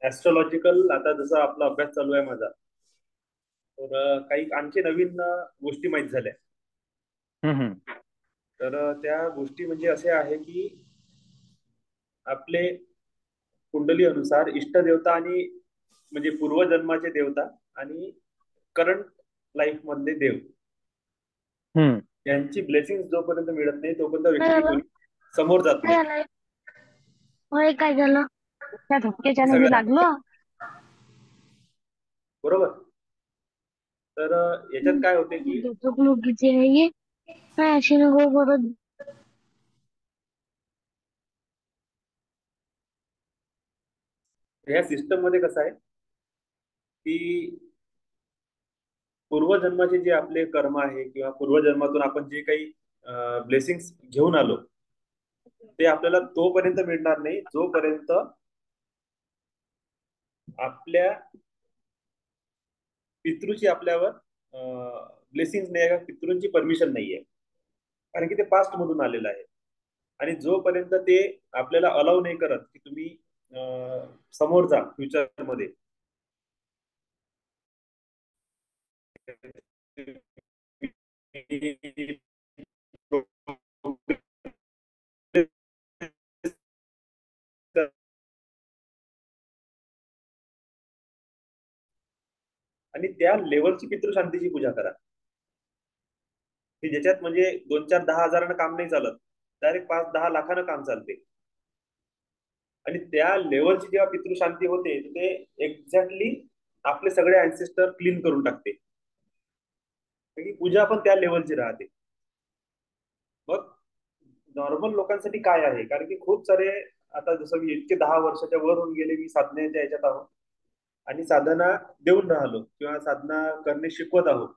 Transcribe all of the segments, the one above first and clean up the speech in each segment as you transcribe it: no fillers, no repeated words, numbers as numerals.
Astrological आता जसा आपला अभ्यास चालू आहे माझा, तर काही आणखी नवीन गोष्टी माहीत झाल्या. हम्म. तर त्या गोष्टी म्हणजे असे आहे की आपले कुंडली अनुसार इष्टदेवता आणि म्हणजे पूर्वजन्माचे देवता आणि करंट लाईफ मधले देव हम्म. यांची ब्लेसिंग जोपर्यंत मिळत नाही तोपर्यंत काय व्यक्ती झालं? कोणी समोर जात काय नाही. झालं? होय, काय झालं? त्या हे धक्क्याच्याने मी सगळ्यात लागलो. बरोबर. तर याच्यात काय होते की डोकं लोकीचे आहे ये. काय अशी नको परत. ह्या सिस्टम मध्ये कसं आहे की पूर्वजन्माचे जे आपले कर्म आहे किंवा पूर्वजन्मातून आपण जे काही ब्लेसिंग्स घेऊन आलो ते आपल्याला तोपर्यंत मिळणार नाही जोपर्यंत आपल्या पितृची आपल्यावर ब्लेसिंग नाही आहे, पितृंची परमिशन नाही आहे. कारण की ते पास्ट मधून आलेलं आहे. आणि जोपर्यंत ते आपल्याला अलाव नाही करत की तुम्ही समोर जा फ्युचर मध्ये, आणि त्या लेवलची पितृशांतीची पूजा करा की ज्याच्यात म्हणजे 2 4 10 हजारानं काम नाही चालत, डायरेक्ट 5 10 लाखानं काम चालते. आणि त्या लेवलची जेव्हा पितृशांती होते ते एक्झॅक्टली आपले सगळे अँसेस्टर क्लीन करून टाकते. कारण की पूजा पण त्या लेवलची राहते. मग नॉर्मल लोकांसाठी काय आहे, कारण की खूप सारे आता जसं मी इतके 10 वर्षाच्या वर होऊन गेले, मी साधनेच्या याच्यात आहोत आणि साधना देऊन राहिलो किंवा साधना करणे शिकवत आहोत.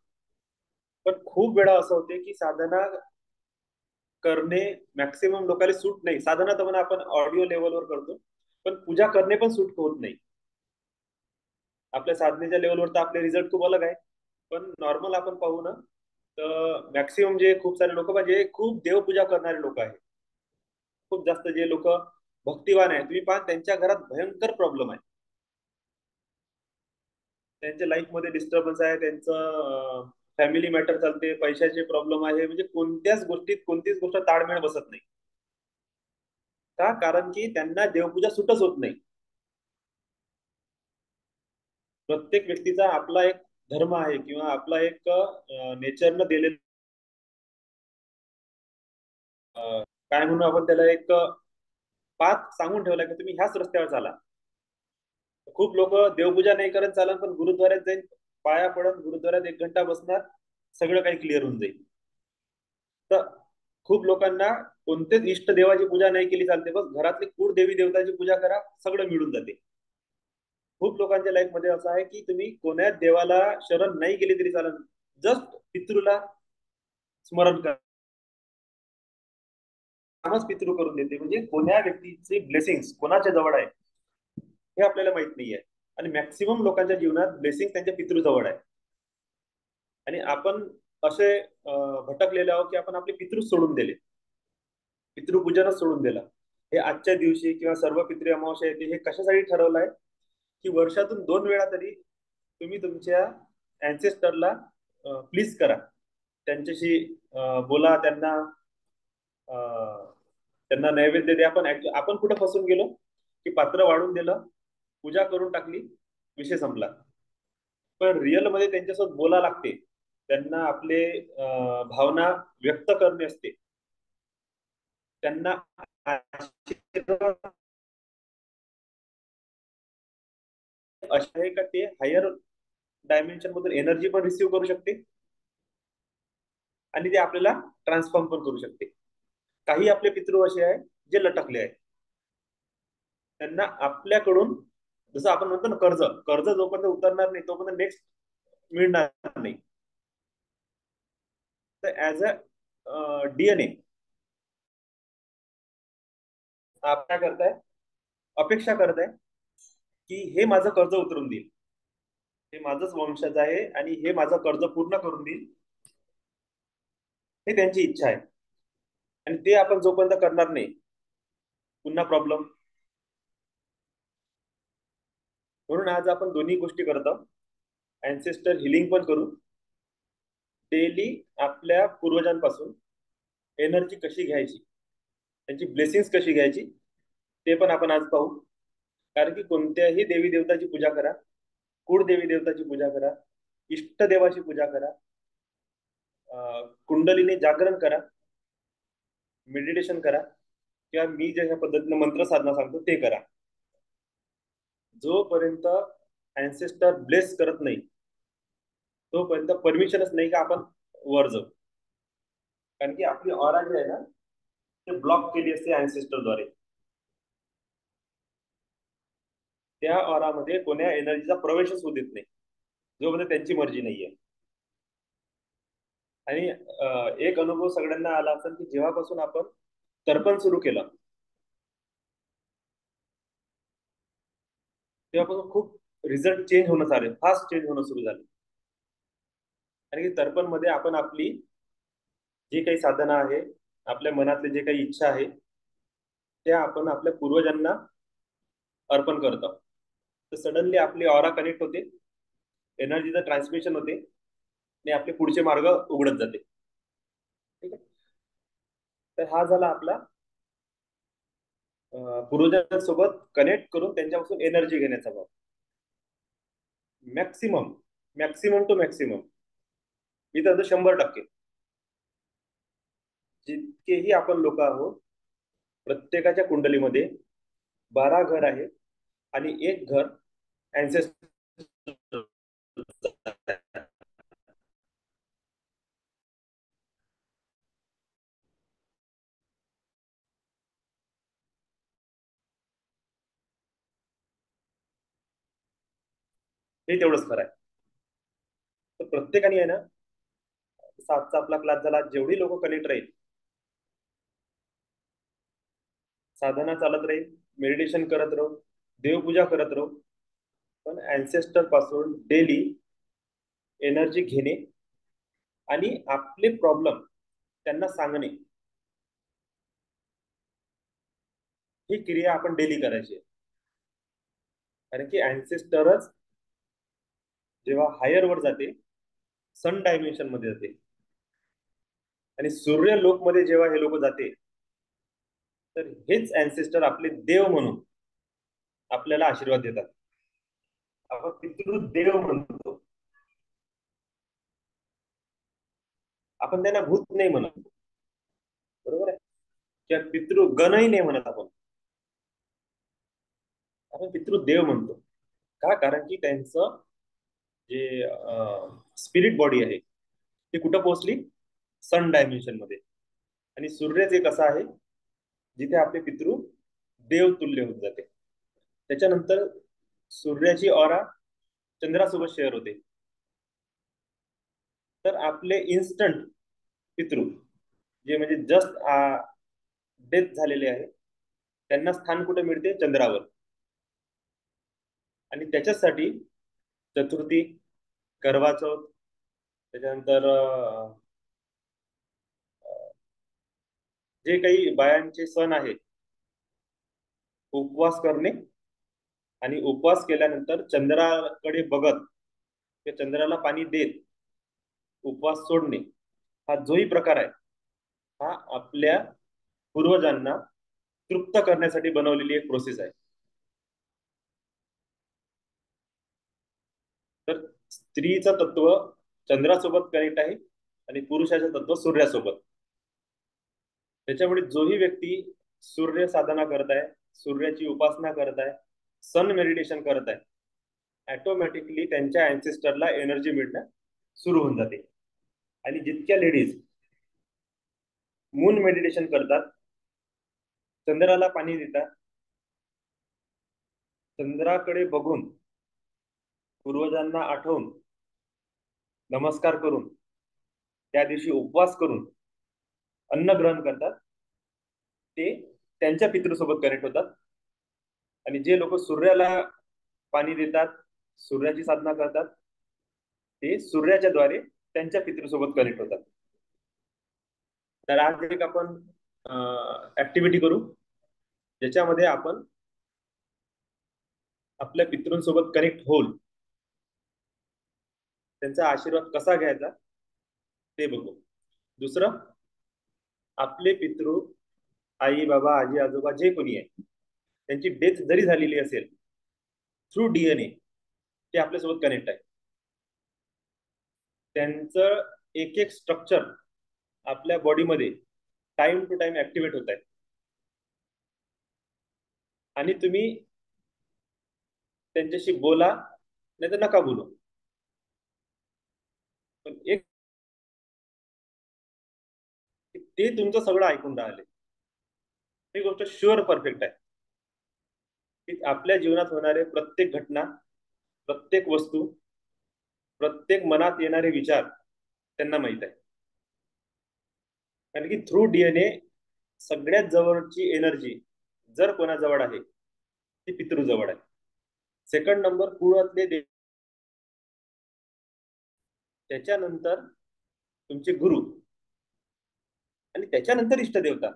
पण खूप वेळा असं होते की साधना करणे मॅक्सिमम लोकांना सूट नाही. साधना तर म्हणा आपण ऑडिओ लेवलवर करतो, पण पूजा करणे पण सूट होत नाही. आपल्या साधनेच्या लेवलवर तर आपले रिझल्ट खूप अलग आहे. पण नॉर्मल आपण पाहू ना, तर मॅक्सिमम जे खूप सारे लोक म्हणजे खूप देवपूजा करणारे लोक आहेत, खूप जास्त जे लोक भक्तिवान आहे, तुम्ही पहा त्यांच्या घरात भयंकर प्रॉब्लेम आहे. त्यांच्या लाईफ मध्ये डिस्टर्बन्स आहे, त्यांचं फॅमिली मॅटर चालते, पैशाचे प्रॉब्लेम आहे, म्हणजे कोणत्याच गोष्टीत कोणतीच गोष्ट ताळमेळ बसत नाही. का? कारण की त्यांना देवपूजा सुटच होत नाही. प्रत्येक व्यक्तीचा आपला एक धर्म आहे किंवा आपला एक नेचरनं दिलेलं काय म्हणून आपण त्याला एक पाथ सांगून ठेवला की तुम्ही ह्याच रस्त्यावर चाला. खूप लोक देवपूजा नाही करत चालन, पण गुरुद्वाऱ्यात जाईल, पाया पडत गुरुद्वाऱ्यात 1 घंटा बसणार, सगळं काही क्लिअर होऊन जाईल. तर खूप लोकांना कोणतेच इष्ट देवाची पूजा नाही केली चालते, बस घरातली कुळ देवी देवताची पूजा करा, सगळं मिळून जाते. खूप लोकांच्या लाईफ मध्ये असं आहे की तुम्ही कोण्याच देवाला शरण नाही गेली तरी चालेल, जस्ट पितृला स्मरण करा, कामच पितृ करून देते. म्हणजे कोण्या व्यक्तीची ब्लेसिंग कोणाच्या जवळ आहे हे आपल्याला माहित नाहीये. आणि मॅक्सिमम लोकांच्या जीवनात ब्लेसिंग त्यांच्या पितृजवळ आहे. आणि आपण असे भटकलेले आहोत की आपण आपले पितृ सोडून दिले, पितृपूजनच सोडून दिलं. हे आजच्या दिवशी किंवा सर्व पितृ अमावस्या येते हे कशासाठी ठरवलं आहे की वर्षातून 2 वेळा तरी तुम्ही तुमच्या अँसेस्टरला प्लीज करा, त्यांच्याशी बोला, त्यांना त्यांना नैवेद्य द्या. आपण कुठं फसून गेलो की पात्र वाढून दिलं, पूजा करून टाकली, विषय संपला. पण रिअल मध्ये त्यांच्यासोबत बोला लागते, त्यांना आपले भावना व्यक्त करणे असते, त्यांना आशीर्वाद असे आहे का ते हायर डायमेन्शन मधून एनर्जी पण रिसीव्ह करू शकते आणि ते आपल्याला ट्रान्सफॉर्म पण करू शकते. काही आपले पितृ असे आहे जे लटकले आहे, त्यांना आपल्याकडून जसं आपण म्हणतो ना, कर्ज कर्ज जोपर्यंत उतरणार नाही तोपर्यंत नेक्स्ट मिळणार नाही. तर ऍज अ डीएनए आप काय करताय, अपेक्षा करताय की हे माझं कर्ज उतरून देईल, हे माझंच वंशज आहे आणि हे माझं कर्ज पूर्ण करून देईल, हे त्यांची इच्छा आहे. आणि ते आपण जोपर्यंत करणार नाही, पुन्हा प्रॉब्लेम. म्हणून आज आपण दोन्ही गोष्टी करत आहोत. अँसेस्टर हिलिंग पण करू, डेली आपल्या पूर्वजांपासून एनर्जी कशी घ्यायची, त्यांची ब्लेसिंग्स कशी घ्यायची ते पण आपण आज पाहू. कारण की कोणत्याही देवी देवताची पूजा करा, कुळ देवी देवताची पूजा करा, इष्टदेवाची पूजा करा, कुंडलीने जागरण करा, मेडिटेशन करा, किंवा मी ज्या पद्धतीने मंत्र साधना सांगतो ते करा. जोपर्यंत अँसेस्टर ब्लेस करत नाही तोपर्यंत परमिशनच नाही का आपण वर जाऊ. कारण की आपली ऑरा जी आहे ना ते ब्लॉक केली असते अँसेस्टरद्वारे. त्या ऑरामध्ये कोण्या एनर्जीचा प्रवेशच होऊ देत नाही जोपर्यंत त्यांची मर्जी नाहीये. आणि एक अनुभव सगळ्यांना आला असेल की जेव्हापासून आपण तर्पण सुरू केलं तेव्हापासून खूप रिझल्ट चेंज होणं चालू, फास्ट चेंज होणं सुरू झाले. आणि तर्पण मध्ये आपण आपली जी काही साधना आहे, आपल्या मनातले जे काही इच्छा आहे त्या आपण आपल्या पूर्वजांना अर्पण करतो. तर सडनली आपली ऑरा कनेक्ट होते, एनर्जीचं ट्रान्समिशन होते आणि आपले पुढचे मार्ग उघडत जाते. ठीक आहे. तर हा झाला आपला पूर्वजांसोबत कनेक्ट करून त्यांच्यापासून एनर्जी घेण्याचा भाग. मॅक्सिमम मॅक्सिमम टू मॅक्सिमम मी तर 100% जितकेही आपण लोक आहोत प्रत्येकाच्या कुंडलीमध्ये 12 घर आहे आणि एक घर अँसेस्टर. हे तेवढंच खरं आहे. तर प्रत्येकाने आहे ना, सातचा आपला क्लास झाला, जेवढी लोक कनेक्ट राहील, साधना चालत राहील, मेडिटेशन करत राहू, देवपूजा करत राहू, पण अँसेस्टर पासून डेली एनर्जी घेणे आणि आपले प्रॉब्लेम त्यांना सांगणे ही क्रिया आपण डेली करायची आहे. कारण की अँसेस्टरच जेव्हा हायर वर जाते, सन डायमेन्शन मध्ये जाते आणि सूर्य लोक मध्ये जेव्हा हे लोक जाते, तर हेच अँसेस्टर आपले देव म्हणून आपल्याला आशीर्वाद देतात. आपण पितृदेव म्हणतो, आपण त्यांना भूत नाही म्हणत, बरोबर आहे, किंवा पितृगणही नाही म्हणत, आपण पितृदेव म्हणतो. का? कारण की त्यांचं जे स्पिरिट बॉडी आहे ती कुठं पोहोचली, सन डायमेन्शन मध्ये. आणि सूर्यच एक असा आहे जिथे आपले पितृ देव तुल्य होऊन जाते. त्याच्यानंतर सूर्याची ऑरा चंद्रासोबत शेअर होते. तर आपले इन्स्टंट पितृ जे म्हणजे जस्ट डेथ झालेले आहे त्यांना स्थान कुठे मिळते, चंद्रावर. आणि त्याच्यासाठी चतुर्थी, करवा चौथ, त्याच्यानंतर जे काही बायांचे सण आहे, उपवास करणे आणि उपवास केल्यानंतर चंद्राकडे बघत त्या चंद्राला पाणी देत उपवास सोडणे, हा जोही प्रकार आहे हा आपल्या पूर्वजांना तृप्त करण्यासाठी बनवलेली एक प्रोसेस आहे. तर स्त्रीचं तत्व चंद्रासोबत कनेक्ट आहे आणि पुरुषाचं तत्व सूर्यासोबत. त्याच्यामुळे जोही व्यक्ती सूर्य साधना करत आहे, सूर्याची उपासना करत आहे, सन मेडिटेशन करत आहे, ऑटोमॅटिकली त्यांच्या अँसेस्टरला एनर्जी मिळणं सुरू होऊन जाते. आणि जितक्या लेडीज मून मेडिटेशन करतात, चंद्राला पाणी देतात, चंद्राकडे बघून पूर्वजांना आठवून नमस्कार करून त्या दिवशी उपवास करून अन्न ग्रहण करतात, ते त्यांच्या पितृसोबत कनेक्ट होतात. आणि जे लोक सूर्याला पाणी देतात, सूर्याची साधना करतात, ते सूर्याच्या द्वारे त्यांच्या पितृसोबत कनेक्ट होतात. तर आज एक आपण ऍक्टिव्हिटी करू ज्याच्यामध्ये आपण आपल्या पितृंसोबत कनेक्ट होल त्यांचा आशीर्वाद कसा घ्यायचा ते बघू. दुसरं, आपले पितृ, आई बाबा आजी आजोबा जे कोणी आहे त्यांची डेथ जरी झालेली असेल, थ्रू डीएनए ते आपल्यासोबत कनेक्ट आहे. त्यांचं एक एक स्ट्रक्चर आपल्या बॉडीमध्ये टाइम टू टाइम ऍक्टिव्हेट होत आहे. आणि तुम्ही त्यांच्याशी बोला नाही तर नका बोलू, पण एक ते तुमचं सगळं ऐकून राहिले. ही गोष्ट शुअर परफेक्ट आहे की आपल्या जीवनात होणारे प्रत्येक घटना, प्रत्येक वस्तू, प्रत्येक मनात येणारे विचार त्यांना माहित आहे. कारण की थ्रू डीएनए सगळ्यात जवळची एनर्जी जर कोणाजवळ आहे ती पितृजवळ आहे. सेकंड नंबर कुळातले त्याच्यानंतर तुमचे गुरु आणि त्याच्यानंतर इष्टदेवता.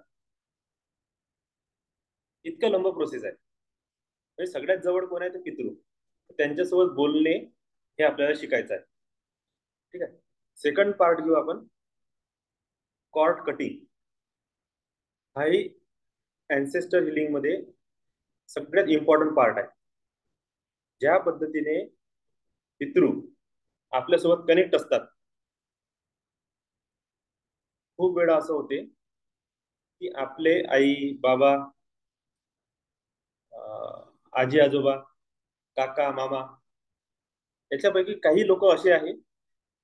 इतकं लंब प्रोसेस आहे. म्हणजे सगळ्यात जवळ कोण आहे ते पितृ. त्यांच्यासोबत बोलणे हे आपल्याला शिकायचं आहे. ठीक आहे. सेकंड पार्ट घेऊ आपण, कॉर्ड कटिंग. हाही अँसेस्टर हिलिंग मध्ये सगळ्यात इम्पॉर्टंट पार्ट आहे. ज्या पद्धतीने पितृ आपल्यासोबत कनेक्ट असतात, खूप वेळा असं होते की आपले आई बाबा, आजी आजोबा, काका मामा, याच्यापैकी काही लोक असे आहेत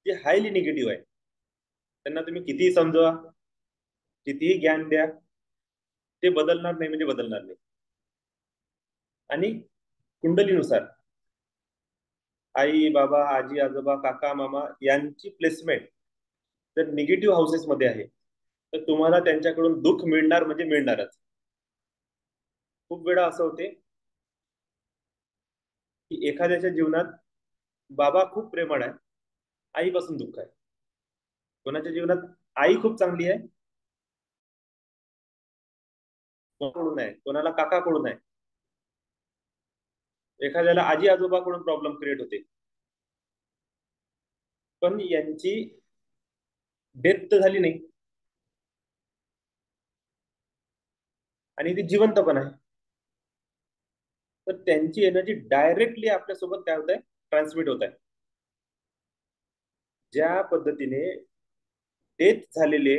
जे हायली निगेटिव्ह आहे. त्यांना तुम्ही कितीही समजवा, कितीही ज्ञान द्या, ते बदलणार नाही म्हणजे बदलणार नाही. आणि कुंडलीनुसार आई बाबा आजी आजोबा काका मामा यांची प्लेसमेंट जर निगेटिव्ह हाऊसेस मध्ये आहे तर तुम्हाला त्यांच्याकडून दुःख मिळणार म्हणजे मिळणारच. खूप वेळा असं होते की एखाद्याच्या जीवनात बाबा खूप प्रेमळ आहे, आईपासून दुःख आहे. कोणाच्या जीवनात आई खूप चांगली आहे, कोणाकडून आहे, कोणाला काकाकडून आहे, एखाद्याला आजी आजोबाकडून प्रॉब्लेम क्रिएट होते. पण यांची डेथ तर झाली नाही आणि ती जिवंत पण आहे. तर त्यांची एनर्जी डायरेक्टली आपल्यासोबत काय होत आहे, ट्रान्समिट होत आहे. ज्या पद्धतीने डेथ झालेले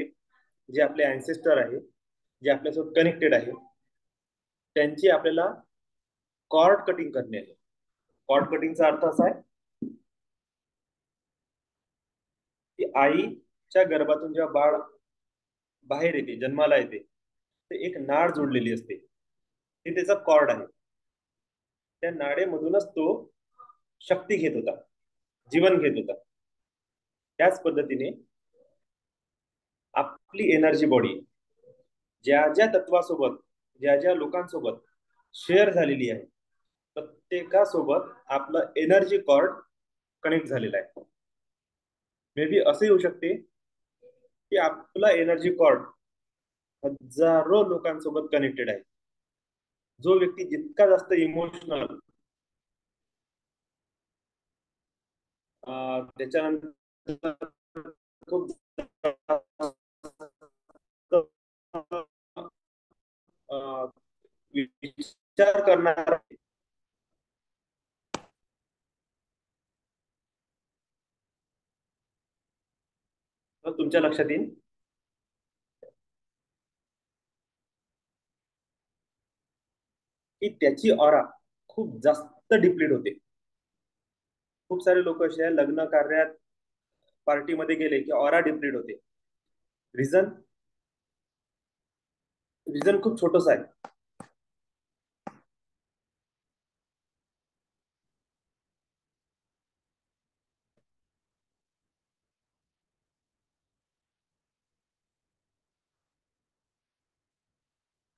जे आपले अँसेस्टर आहे, जे आपल्यासोबत कनेक्टेड आहे, त्यांची आपल्याला कॉर्ड कटिंग करणे आहे. कॉर्ड कटिंगचा अर्थ असा आहे की आईच्या गर्भातून जेव्हा बाळ बाहेर येते, जन्माला येते, ते एक नाड जोडलेली असते, ती त्याचा कॉर्ड आहे. त्या नाडेमधूनच तो शक्ती घेत होता, जीवन घेत होता. त्याच पद्धतीने आपली एनर्जी बॉडी ज्या ज्या तत्वासोबत, ज्या ज्या लोकांसोबत शेअर झालेली आहे, प्रत्येकासोबत आपलं एनर्जी कॉर्ड कनेक्ट झालेला आहे. मे बी असं येऊ शकते की आपला एनर्जी कॉर्ड हजारो लोकांसोबत कनेक्टेड आहे. जो व्यक्ती जितका जास्त इमोशनल, त्याच्यानंतर खूप विचार करणार, तुमच्या लक्षात येईल की त्याची ऑरा खूप जास्त डिप्लीट होते. खूप सारे लोक असे आहे, लग्न कार्यात पार्टीमध्ये गेले की ऑरा डिप्लीट होते. रिझन रिझन खूप छोटस आहे.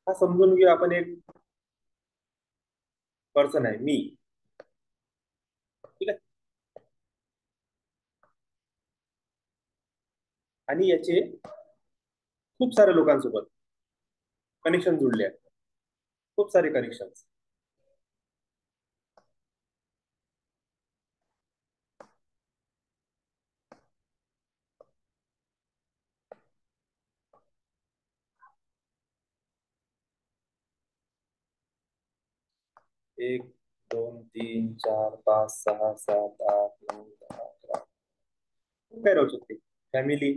हा समजून घेऊ आपण, एक पर्सन आहे मी, ठीक आहे, आणि याचे खूप साऱ्या लोकांसोबत कनेक्शन जुळले आहेत, खूप सारे कनेक्शन. एक, दोन, तीन, चार, पाच, सहा, सात, आठ, नऊ, दहा, अकरा. काय राहू शकते? Family,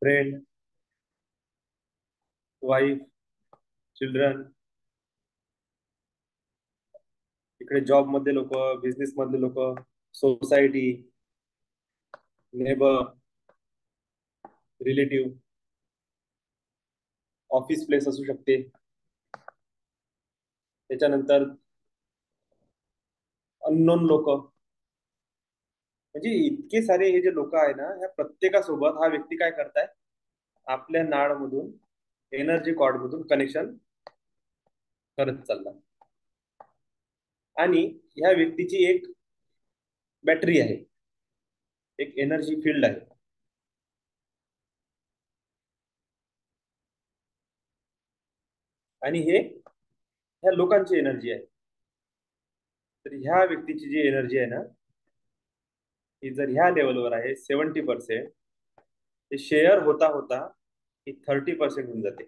friend, wife, children. इकडे जॉब मधले लोक, बिझनेस मधले लोक, society, neighbour, relative, office place असू शकते. त्याच्यानंतर अननोन लोक. म्हणजे इतके सारे हे जे लोक आहे ना, ह्या प्रत्येकासोबत हा व्यक्ती काय करताय, आपल्या नाडमधून, एनर्जी कॉर्ड मधून कनेक्शन करत चालला. आणि ह्या व्यक्तीची एक बॅटरी आहे, एक एनर्जी फील्ड आहे. आणि हे ह्या लोकांची एनर्जी आहे. तर ह्या व्यक्तीची जी एनर्जी आहे ना, ही जर ह्या लेवलवर आहे 70%, ते शेअर होता होता ही 30% होऊन जाते.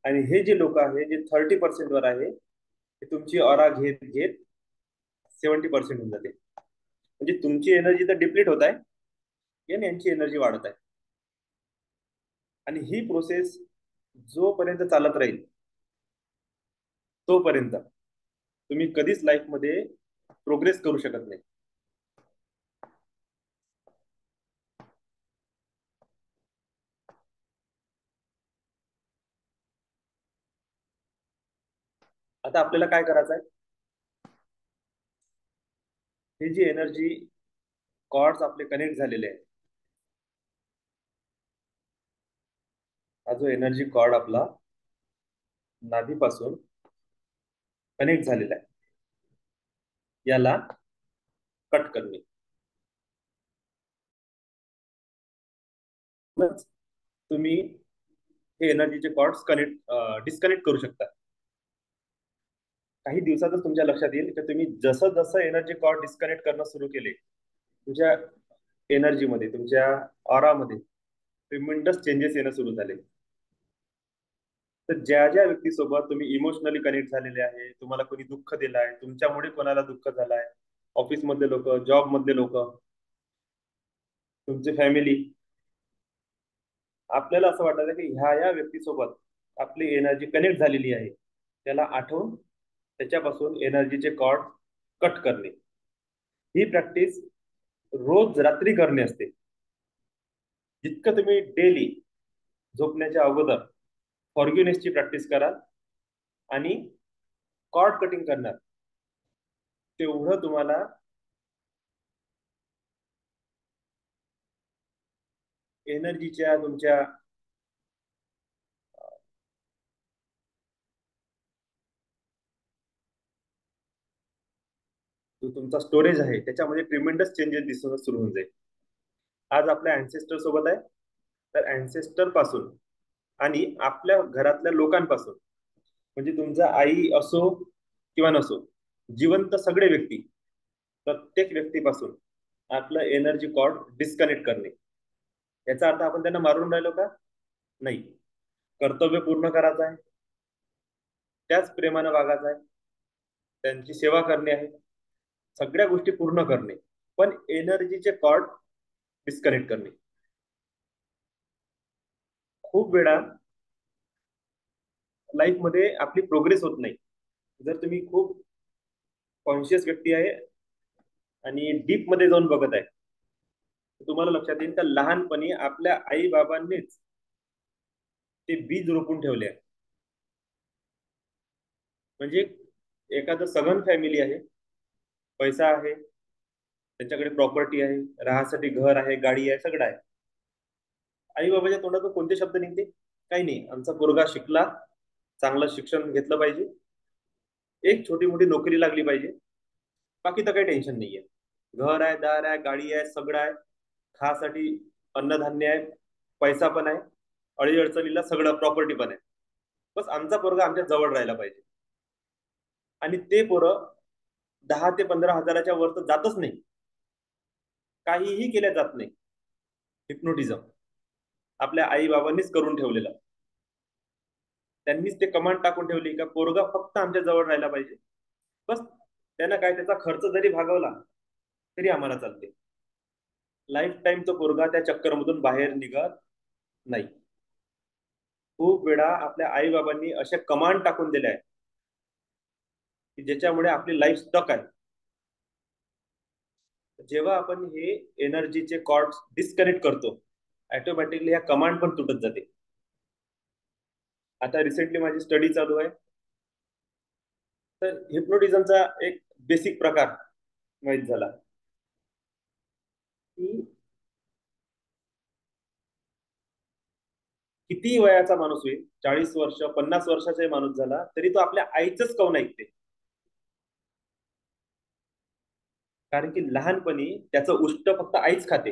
आणि हे जे लोक आहे जे 30% वर आहे, ते तुमची ऑरा घेत घेत 70% होऊन जाते. म्हणजे तुमची एनर्जी तर डिप्लीट होत आहे आणि यांची एनर्जी वाढत आहे. आणि ही प्रोसेस जोपर्यंत चालत राहील तोपर्यंत तुम्ही कधीच लाईफ मध्ये प्रोग्रेस करू शकत नाही. आता आपल्याला काय करायचं आहे, हे जी एनर्जी कॉर्ड्स आपले कनेक्ट झालेले आहेत, हा जो एनर्जी कॉर्ड आपला नाभीपासून कनेक्ट झालेला आहे, याला कट करणे. मग तुम्ही हे एनर्जीचे कॉर्ड्स कनेक्ट डिस्कनेक्ट करू शकता. काही दिवसातच तुमच्या लक्षात येईल की तुम्ही जसं जसं एनर्जी कॉर्ड डिस्कनेक्ट करणं सुरू केले, तुमच्या एनर्जीमध्ये, तुमच्या ऑरामध्ये ट्रिमेंडस चेंजेस येणं सुरू झाले. तर ज्या ज्या व्यक्तीसोबत तुम्ही इमोशनली कनेक्ट झालेले आहे, तुम्हाला कोणी दुःख दिलं आहे, तुमच्यामुळे कोणाला दुःख झालं आहे, ऑफिस मधले लोक, जॉब मधले लोक, तुमची फॅमिली, आपल्याला असं वाटतं की ह्या या व्यक्तीसोबत आपली एनर्जी कनेक्ट झालेली आहे, त्याला आठवून त्याच्यापासून एनर्जीचे कॉर्ड कट करणे. ही प्रॅक्टिस रोज रात्री करणे असते. जितकं तुम्ही डेली झोपण्याच्या अगोदर फॉर्ग्युनेसची प्रॅक्टिस कराल आणि कॉर्ड कटिंग करणार, तेवढं तुम्हाला एनर्जीच्या तुमच्या जो तुमचा स्टोरेज आहे त्याच्यामध्ये ट्रिमेंडस चेंजेस दिसणं सुरू होऊन जाईल. आज आपल्या अँसेस्टर सोबत आहे, तर अँसेस्टर पासून आणि आपल्या घरातल्या लोकांपासून, म्हणजे तुमचा आई असो किंवा नसो, जिवंत सगळे व्यक्ती, प्रत्येक व्यक्तीपासून आपलं एनर्जी कॉर्ड डिस्कनेक्ट करणे. याचा अर्थ आपण त्यांना मारून राहिलो का? नाही. कर्तव्य पूर्ण करायचं आहे, त्याच प्रेमानं वागायचं आहे, त्यांची सेवा करणे आहे, सगळ्या गोष्टी पूर्ण करणे, पण एनर्जीचे कॉर्ड डिस्कनेक्ट करणे. खूप वेळा लाईफ मध्ये आपली प्रोग्रेस होत नाही. जर तुम्ही खूप कॉन्शियस व्यक्ती आहे आणि डीप मध्ये जाऊन बघत आहे, तर तुम्हाला लक्षात येईल का लहानपणी आपल्या आई बाबांनीच ते बीज रोपून ठेवले आहे. म्हणजे एखादं सगन फॅमिली आहे, पैसा आहे, त्यांच्याकडे प्रॉपर्टी आहे, राहण्यासाठी घर आहे, गाडी आहे, सगळं आहे. आई बाबाच्या तोंडातून कोणते शब्द निघते? काही नाही, आमचा पोरगा शिकला, चांगलं शिक्षण घेतलं पाहिजे, एक छोटी मोठी नोकरी लागली पाहिजे, बाकी तर काही टेन्शन नाहीये. घर आहे, दार आहे, गाडी आहे, सगळं आहे, खासाठी अन्नधान्य आहे, पैसा पण आहे, अडी अडचणीला सगळं प्रॉपर्टी पण आहे. बस आमचा पोरगा आमच्या जवळ राहायला पाहिजे. आणि ते पोरं 10 ते 15 हजाराच्या वर तर जातच नाही, काहीही केल्या जात नाही. हिप्नोटिझम आपल्या आई बाबांनीच करून ठेवलेलं. त्यांनीच ते कमांड टाकून ठेवली का पोरगा फक्त आमच्या जवळ राहायला पाहिजे, बस त्यांना काय त्याचा खर्च जरी भागवला तरी आम्हाला चालते. लाईफ टाईम तो पोरगा त्या चक्करमधून बाहेर निघत नाही. खूप वेळा आपल्या आई बाबांनी अशा कमांड टाकून दिल्या आहे की ज्याच्यामुळे आपली लाईफ स्टक आहे. जेव्हा आपण हे एनर्जीचे कॉर्ड डिस्कनेक्ट करतो ऑटोमॅटिकली ह्या कमांड पण तुटत जाते. आता रिसेंटली माझी स्टडी चालू आहे, तर हिप्नोटिझमचा एक बेसिक प्रकार माहित झाला की किती वयाचा माणूस होईल, 40 वर्ष 50 वर्षाचा माणूस झाला तरी तो आपल्या आईचंच कौन ऐकते. कारण की लहानपणी त्याचं उष्ट फक्त आईच खाते.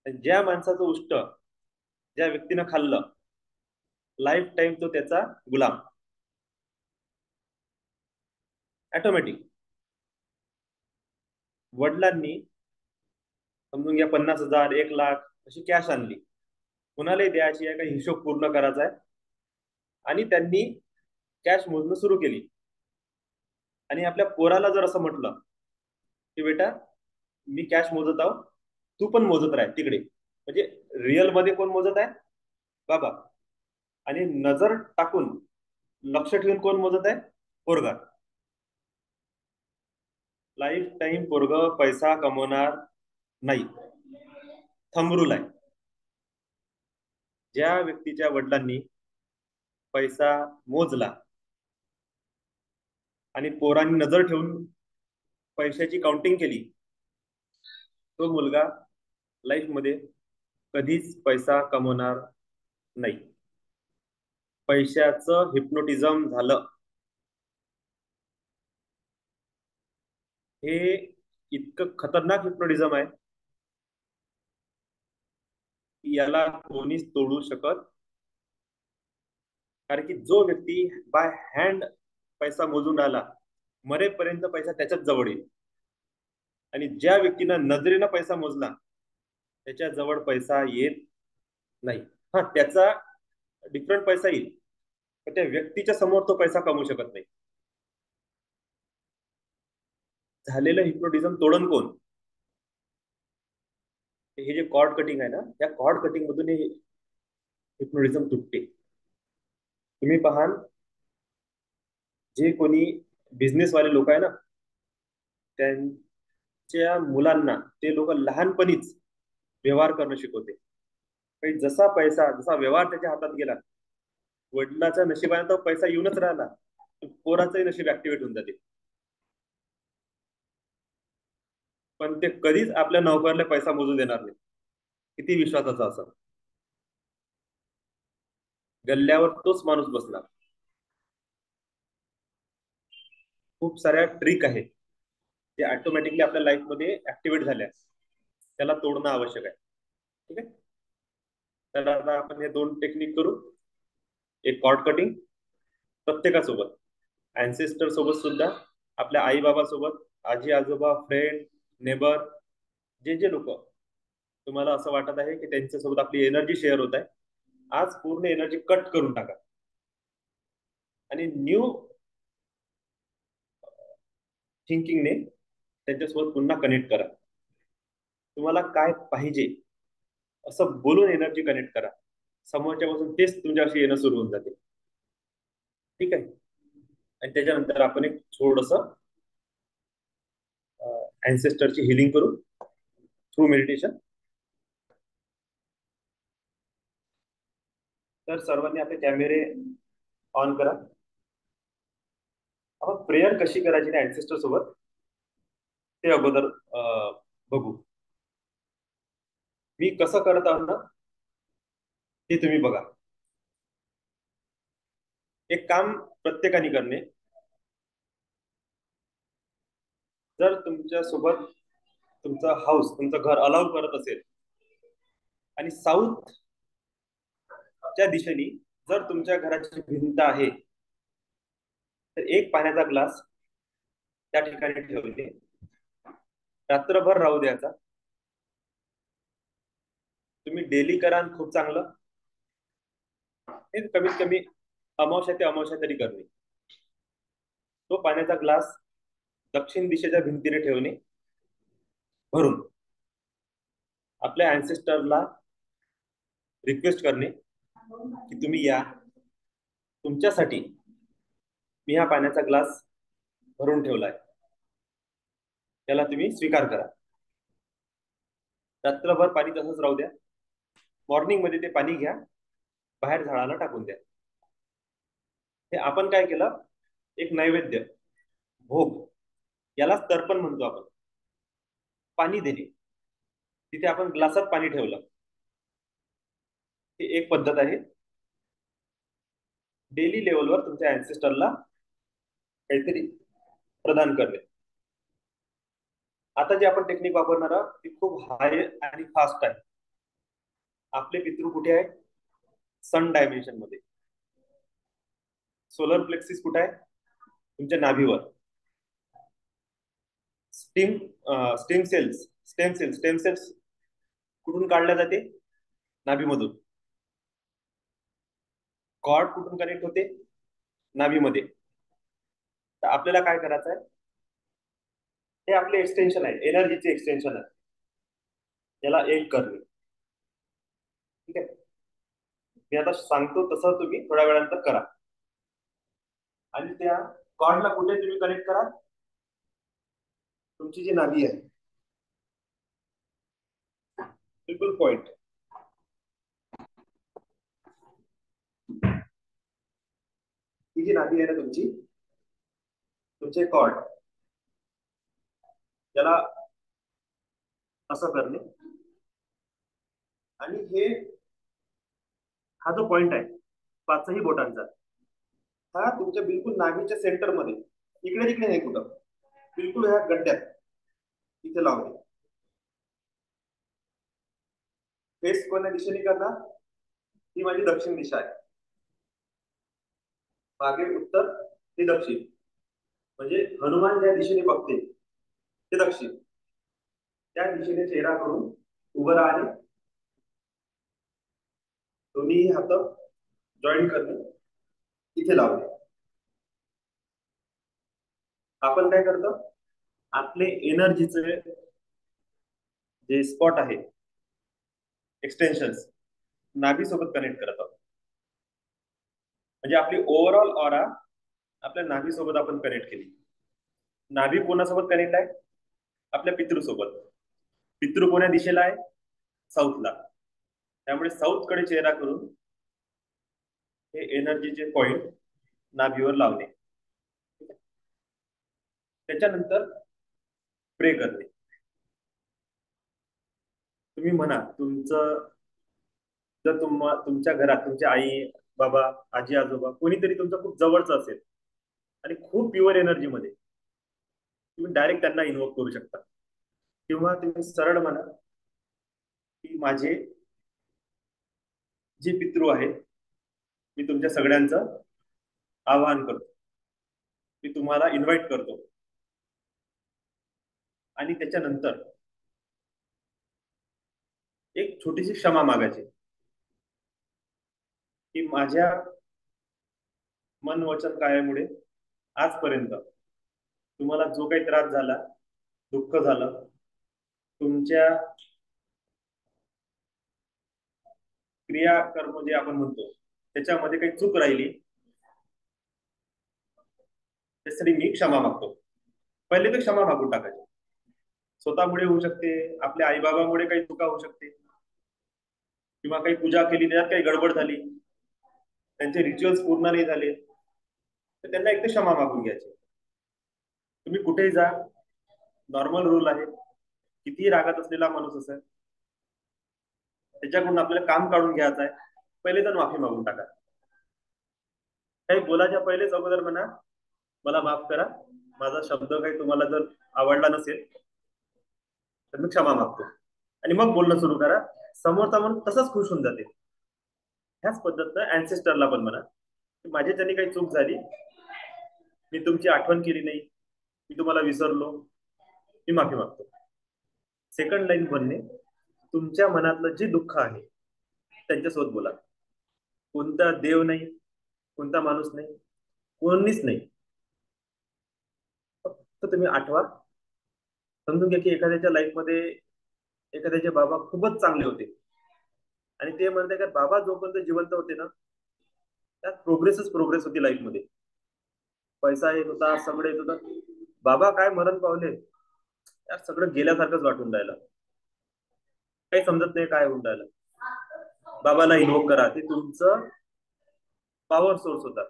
ज्या माणसाचं उष्ट ज्या व्यक्तीनं खाल्लं, लाईफ टाईम तो त्याचा गुलाम ऑटोमॅटिक. वडिलांनी समजून घ्या 50,000 1 लाख अशी कॅश आणली, कुणालाही द्यायची आहे, काही हिशोब पूर्ण करायचा आहे, आणि त्यांनी कॅश मोजणं सुरू केली. आणि आपल्या पोराला जर असं म्हटलं की बेटा मी कॅश मोजत आहो, तू पण मोजत राह तिकडे, म्हणजे रिअल मध्ये कोण मोजत आहे, बाबा, आणि नजर टाकून लक्ष ठेवून कोण मोजत आहे, पोरगा. लाईफ टाईम पोरग पैसा कमवणार नाही. थंब रूल आहे. ज्या व्यक्तीच्या वडिलांनी पैसा मोजला आणि पोरांनी नजर ठेवून पैशाची काउंटिंग केली, तो मुलगा लाईफ मध्ये कधीच पैसा कमवणार नाही. पैशाचं हिप्नोटिझम झालं. हे इतकं खतरनाक हिप्नोटिझम आहे की याला कोणीच तोडू शकत. कारण की जो व्यक्ती बाय हँड पैसा मोजून राहिला, मरेपर्यंत पैसा त्याच्याच जवळ येईल. आणि ज्या व्यक्तीनं नजरेनं पैसा मोजला त्याच्या जवळ पैसा येत नाही. हा, त्याचा डिफरंट पैसा येईल, पण त्या व्यक्तीच्या समोर तो पैसा कमवू शकत नाही. झालेलं हिप्नोटिझम तोडन कोण? हे जे कॉर्ड कटिंग आहे ना, त्या कॉर्ड कटिंग मधून हे हिप्नोटिझम तुटते. तुम्ही पाहाल, जे कोणी बिझनेसवाले लोक आहे ना, त्यांच्या मुलांना ते लोक लहानपणीच व्यवहार करणं शिकवते. काही जसा पैसा जसा व्यवहार त्याच्या हातात गेला, वडिलाच्या नशिबाने तो पैसा येऊनच राहिला, पोराचंही नशीब ऍक्टिव्हेट होऊन जाते. पण ते कधीच आपल्या नोकरला पैसा मोजू देणार नाही, किती विश्वासाचा असं. गल्ल्यावर तोच माणूस बसणार. खूप साऱ्या ट्रिक आहेत जे ऑटोमॅटिकली आपल्या लाईफ मध्ये ऍक्टिव्हेट झाल्या, त्याला तोडणं आवश्यक आहे. ठीक आहे, तर आता आपण हे 2 टेक्निक करू. एक कॉर्ड कटिंग प्रत्येकासोबत, अँसेस्टर सोबत सुद्धा, आपल्या आई बाबा सोबत, आजी आजोबा, फ्रेंड, नेबर, जे जे लोक तुम्हाला असं वाटत आहे की त्यांच्यासोबत आपली एनर्जी शेअर होत आहे, आज पूर्ण एनर्जी कट करून टाका आणि न्यू थिंकिंगने त्यांच्यासोबत पुन्हा कनेक्ट करा. तुम्हाला काय पाहिजे असं बोलून एनर्जी कनेक्ट करा. समोरच्या पासून तेच तुमच्याशी येणं सुरू होऊन जाते. ठीक आहे, आणि त्याच्यानंतर आपण एक थोडस अँसेस्टरची हिलिंग करू थ्रू मेडिटेशन. तर सर्वांनी आपले कॅमेरे ऑन करा. आपण प्रेयर कशी करायची ना अँसेस्टर सोबत ते अगोदर बघू. मी कसं करत आहोत ना ते तुम्ही बघा. एक काम प्रत्येकाने करणे. जर तुमच्या सोबत तुमचं हाऊस तुमचं घर अलाउ करत असेल आणि साऊथच्या दिशेने जर तुमच्या घराची भिंत आहे, तर एक पाण्याचा ग्लास त्या ठिकाणी ठेवणे, रात्रभर राहू द्यायचा. तुम्ही डेली करा खूप चांगलं, हे कमीत कमी अमावस्या ते अमावस्या तरी करणे. तो पाण्याचा ग्लास दक्षिण दिशेच्या भिंतीने ठेवणे भरून आपल्या अँसेस्टरला रिक्वेस्ट करणे की तुम्ही या, तुमच्यासाठी मी हा पाण्याचा ग्लास भरून ठेवलाय, त्याला तुम्ही स्वीकार करा. रात्रभर पाणी तसंच राहू द्या. मॉर्निंग मध्ये ते पाणी घ्या, बाहेर झाडाला टाकून द्या. हे आपण काय केलं, एक नैवेद्य, भोग, यालाच तर्पण म्हणतो आपण. पाणी देणे, तिथे आपण ग्लासात पाणी ठेवलं. ही एक पद्धत आहे डेली लेवलवर तुमच्या अँसेस्टरला काहीतरी प्रदान करणे. आता जे आपण टेक्निक वापरणार आहोत ती खूप हाय आणि फास्ट आहे. आपले पितृ कुठे आहे? सन डायमेन्शन मध्ये. सोलर प्लेक्सिस कुठे आहे? तुमच्या नाभीवर. स्टेम सेल्स कुठून काढल्या जाते? नाभीमधून. कॉर्ड कुठून कनेक्ट होते? नाभीमध्ये. तर आपल्याला काय करायचं आहे, हे आपले एक्सटेन्शन आहे, एनर्जीचे एक्सटेन्शन आहे, याला एक करणे. ठीक आहे, मी आता सांगतो तसं तुम्ही थोड्या वेळानंतर करा. आणि त्या कॉर्डला कुठे तुम्ही कनेक्ट करा? तुमची जी नाभी आहे, बिलकुल पॉइंट. ही जी नाभी आहे ना तुमची, तुमचे कॉर्ड, याला असं करणे. आणि हे हा जो पॉइंट आहे पाचही बोटांचा, हा तुमच्या बिलकुल नाभीच्या सेंटर मध्ये, इकडे तिकडे नाही कुठं, बिलकुल ह्या गड्ड्यात इथे लावणे. फेस कोणत्या दिशेने करणार? ही माझी दक्षिण दिशा आहे. मागे उत्तर, ही दक्षिण. म्हणजे हनुमान ज्या दिशेने बघते ते दक्षिण. त्या दिशेने चेहरा करून उभं राहणे. दोन्ही हात जॉईन करणे, इथे लावणे. आपण काय करतो, आपले एनर्जीचे जे स्पॉट आहे, एक्सटेन्शन्स, नाभी सोबत कनेक्ट करत आहोत. म्हणजे आपली ओव्हरऑल ऑरा आपल्या नाभी सोबत आपण कनेक्ट केली. नाभी कोणासोबत कनेक्ट आहे? आपल्या पितृसोबत. पितृ कोण्या दिशेला आहे? साऊथला. त्यामुळे साऊथ कडे चेहरा करून हे एनर्जीचे पॉइंट नाभीवर लावणे. त्याच्यानंतर प्रे करणे. तुम्ही म्हणा, तुमचं जर तुमच्या घरात तुमचे आई बाबा, आजी आजोबा, कोणीतरी तुमचं खूप जवळचं असेल आणि खूप प्युअर एनर्जी मध्ये, तुम्ही डायरेक्ट त्यांना इन्व्होक करू शकता. किंवा तुम्ही सरळ म्हणा की माझे जे पितृ आहे, मी तुमच्या सगळ्यांचं आवाहन करतो, मी तुम्हाला इन्व्हाइट करतो. आणि त्याच्यानंतर एक छोटीशी क्षमा मागायची की माझ्या मन वचन कार्यामुळे आजपर्यंत तुम्हाला जो काही त्रास झाला, दुःख झालं, तुमच्या क्रियाकर्म जे आपण म्हणतो त्याच्यामध्ये काही चूक राहिली, त्यासाठी मी क्षमा मागतो. पहिले तर क्षमा मागून टाकायची. स्वतःमुळे होऊ शकते, आपल्या आईबाबामुळे काही चुका होऊ शकते, किंवा काही पूजा केली त्यात काही गडबड झाली, त्यांचे रिच्युअल्स पूर्ण नाही झाले, तर त्यांना एकदा क्षमा मागून घ्यायची. तुम्ही कुठेही जा, नॉर्मल रूल आहे, कितीही रागात असलेला माणूस असेल त्याच्याकडून आपल्याला काम काढून घ्यायचं आहे, पहिले तर माफी मागून टाका. काही बोलायच्या पहिलेच अगोदर म्हणा मला माफ करा, माझा शब्द काही तुम्हाला जर आवडला नसेल तर मी क्षमा मागतो, आणि मग बोलणं सुरू करा. समोरचा म्हणून तसंच खुश होऊन जाते. ह्याच पद्धतीनं अँसेस्टरला पण म्हणा की माझ्याच्याने काही चूक झाली, मी तुमची आठवण केली नाही, मी तुम्हाला विसरलो, मी माफी मागतो. सेकंड लाईन म्हणणे, तुमच्या मनातलं जे दुःख आहे त्यांच्यासोबत बोला. कोणता देव नाही, कोणता माणूस नाही, कोणीच नाही, तर तुम्ही आठवा. समजून घ्या की एखाद्याच्या लाईफमध्ये एखाद्याचे बाबा खूपच चांगले होते, आणि ते म्हणते का बाबा जोपर्यंत जिवंत होते ना, त्यात प्रोग्रेसच प्रोग्रेस होती लाईफमध्ये. पैसा येत होता, सगळं येत होतं. बाबा काय मरण पावले, त्यात सगळं गेल्यासारखंच वाटून राहिलं. काही समजत नाही काय होऊन राहिलं. बाबाला इन्व्होक करा, ते तुमचं पॉवर सोर्स होता.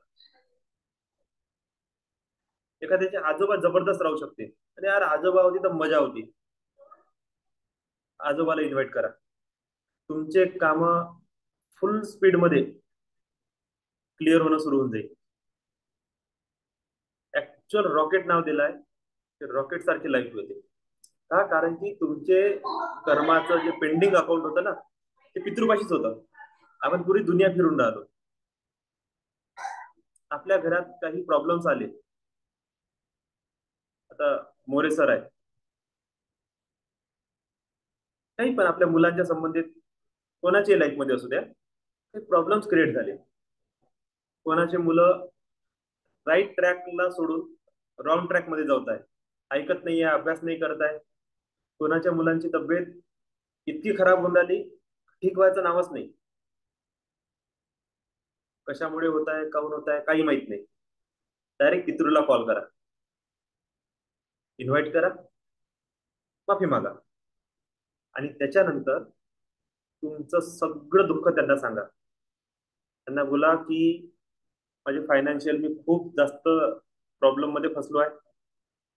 एखाद्याचे आजोबा जबरदस्त राहू शकते, आणि यार आजोबा होती तर मजा होती. आजोबाला इन्व्हाइट करा. तुमचे काम फुल स्पीड मध्ये क्लिअर होणं सुरू होऊन जाईल. ऍक्च्युअल रॉकेट नाव दिलंय, ते रॉकेट सारखी लाईफ होते. का? कारण की तुमचे कर्माचं जे पेंडिंग अकाउंट होतं ना, ते पितृपाशीच होतं. आपण पुरी दुनिया फिरून राहिलो. आपल्या घरात काही प्रॉब्लेम्स आले, आता मोरे सर आहे, काही पण आपल्या मुलांच्या संबंधित कोणाच्याही लाईफ मध्ये असू द्या, काही प्रॉब्लेम्स क्रिएट झाले. कोणाचे मुलं राईट ट्रॅकला सोडून रॉंग ट्रॅक मध्ये जात आहे, ऐकत नाहीये, अभ्यास नाही करत आहे. कोणाच्या मुलांची तब्येत इतकी खराब होऊन राहिली, ठीक व्हायचं नावच नाही. कशामुळे होत आहे, काऊन होत आहे, काही माहित नाही. डायरेक्ट पितृला कॉल करा, इन्व्हाइट करा, माफी मागा, आणि त्याच्यानंतर तुमचं सगळं दुःख त्यांना सांगा. त्यांना बोला की माझे फायनान्शियल मी खूप जास्त प्रॉब्लेम मध्ये फसलो आहे,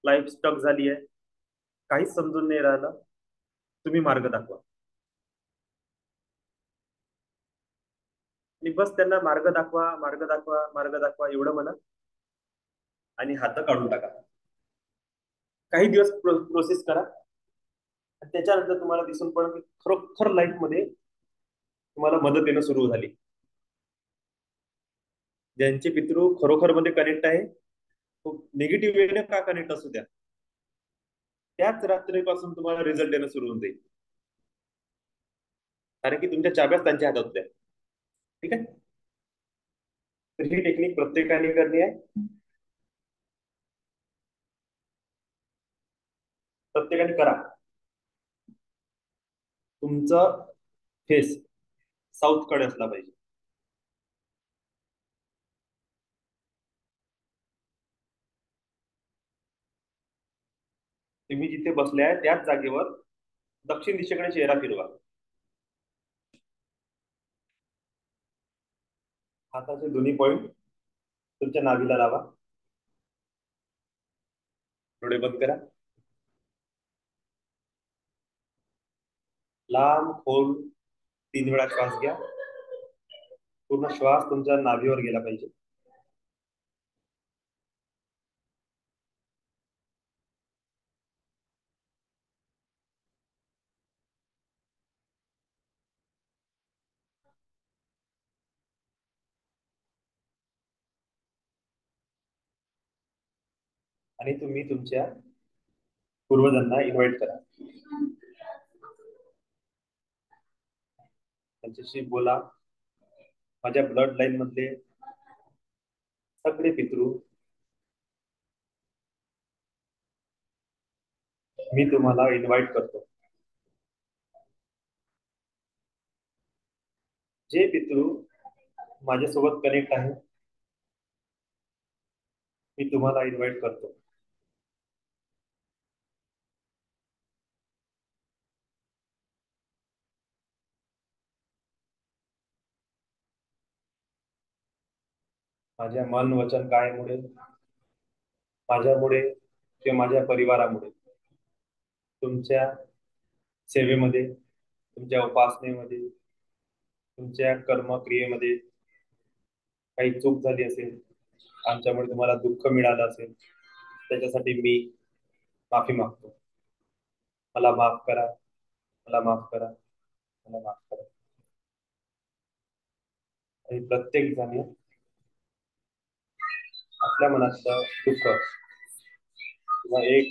लाईफ स्टक झाली आहे, काहीच समजून नाही राहिलं, तुम्ही मार्ग दाखवा. आणि बस त्यांना मार्ग दाखवा, मार्ग दाखवा, मार्ग दाखवा एवढं म्हणा, आणि हात काढून टाका. काही दिवस प्रोसेस करा, आणि त्याच्यानंतर तुम्हाला दिसून पडेल की खरोखर लाईफ मध्ये तुम्हाला मदत येणं सुरू झाली. ज्यांचे पितृ खरोखर मध्ये कनेक्ट आहे, खूप निगेटिव्ह वेने का कनेक्ट असू द्या, त्याच रात्रीपासून तुम्हाला रिझल्ट येणं सुरू होऊन जाईल. कारण की तुमच्या चाब्याच त्यांच्या हातात होत्या. ठीक आहे. तर ही टेक्निक प्रत्येकाने करणे आहे. प्रत्येकाने करा. तुमचा फेस साऊथ कडे असला पाहिजे. तुम्ही जिथे बसले आहे त्याच जागेवर दक्षिण दिशेकडे चेहरा फिरवा. हाताचे दोन्ही पॉइंट तुमच्या नाभीला लावा. डोळे बंद करा. लांब खोल 3 वेळा श्वास घ्या. पूर्ण श्वास तुमच्या नाभीवर गेला पाहिजे. आणि तुम्ही तुमच्या पूर्वजांना इन्व्हाइट करा. त्यांच्याशी बोला. माझ्या ब्लड लाईन मधले सगळे पितृ मी तुम्हाला इन्व्हाइट करतो. जे पितृ माझ्यासोबत कनेक्ट आहे, मी तुम्हाला इन्व्हाइट करतो. माझ्या मन वचन कायमुळे, माझ्यामुळे किंवा माझ्या परिवारामुळे तुमच्या सेवेमध्ये, तुमच्या उपासनेमध्ये, तुमच्या कर्मक्रियेमध्ये काही चूक झाली असेल, आमच्यामुळे तुम्हाला दुःख मिळालं असेल, त्याच्यासाठी मी माफी मागतो. मला माफ करा, मला माफ करा, मला माफ करा. आणि प्रत्येक जण आपल्या मनातलं दुःख किंवा एक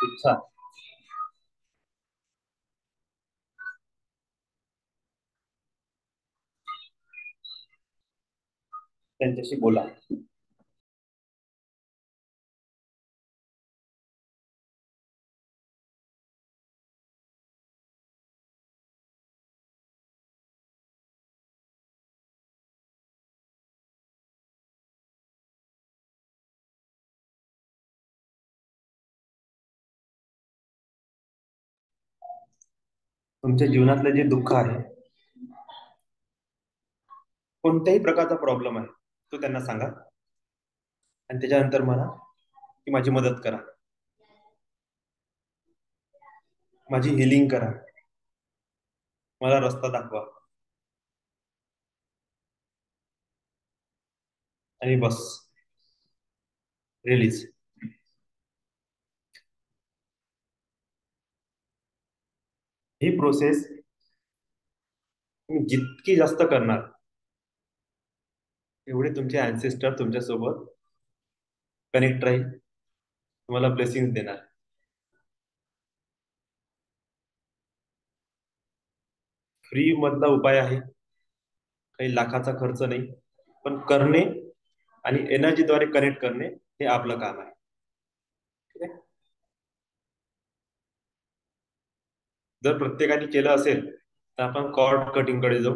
इच्छा त्यांच्याशी बोला. तुमच्या जीवनातलं जे दुःख आहे, कोणत्याही प्रकारचा प्रॉब्लेम आहे, तो त्यांना सांगा आणि त्याच्यानंतर म्हणा की माझी मदत करा, माझी हिलिंग करा, मला रस्ता दाखवा, आणि बस, रिलीज. ही प्रोसेस तुम्ही जितकी जास्त करणार, एवढे तुमचे अँसेस्टर तुमच्यासोबत कनेक्ट राहील, तुम्हाला ब्लेसिंग देणार. फ्री मधला उपाय आहे, काही लाखाचा खर्च नाही, पण करणे आणि एनर्जीद्वारे कनेक्ट करणे हे आपलं काम आहे. ठीक आहे. जर प्रत्येकाने केलं असेल तर आपण कॉर्ड कटिंग कडे जाऊ.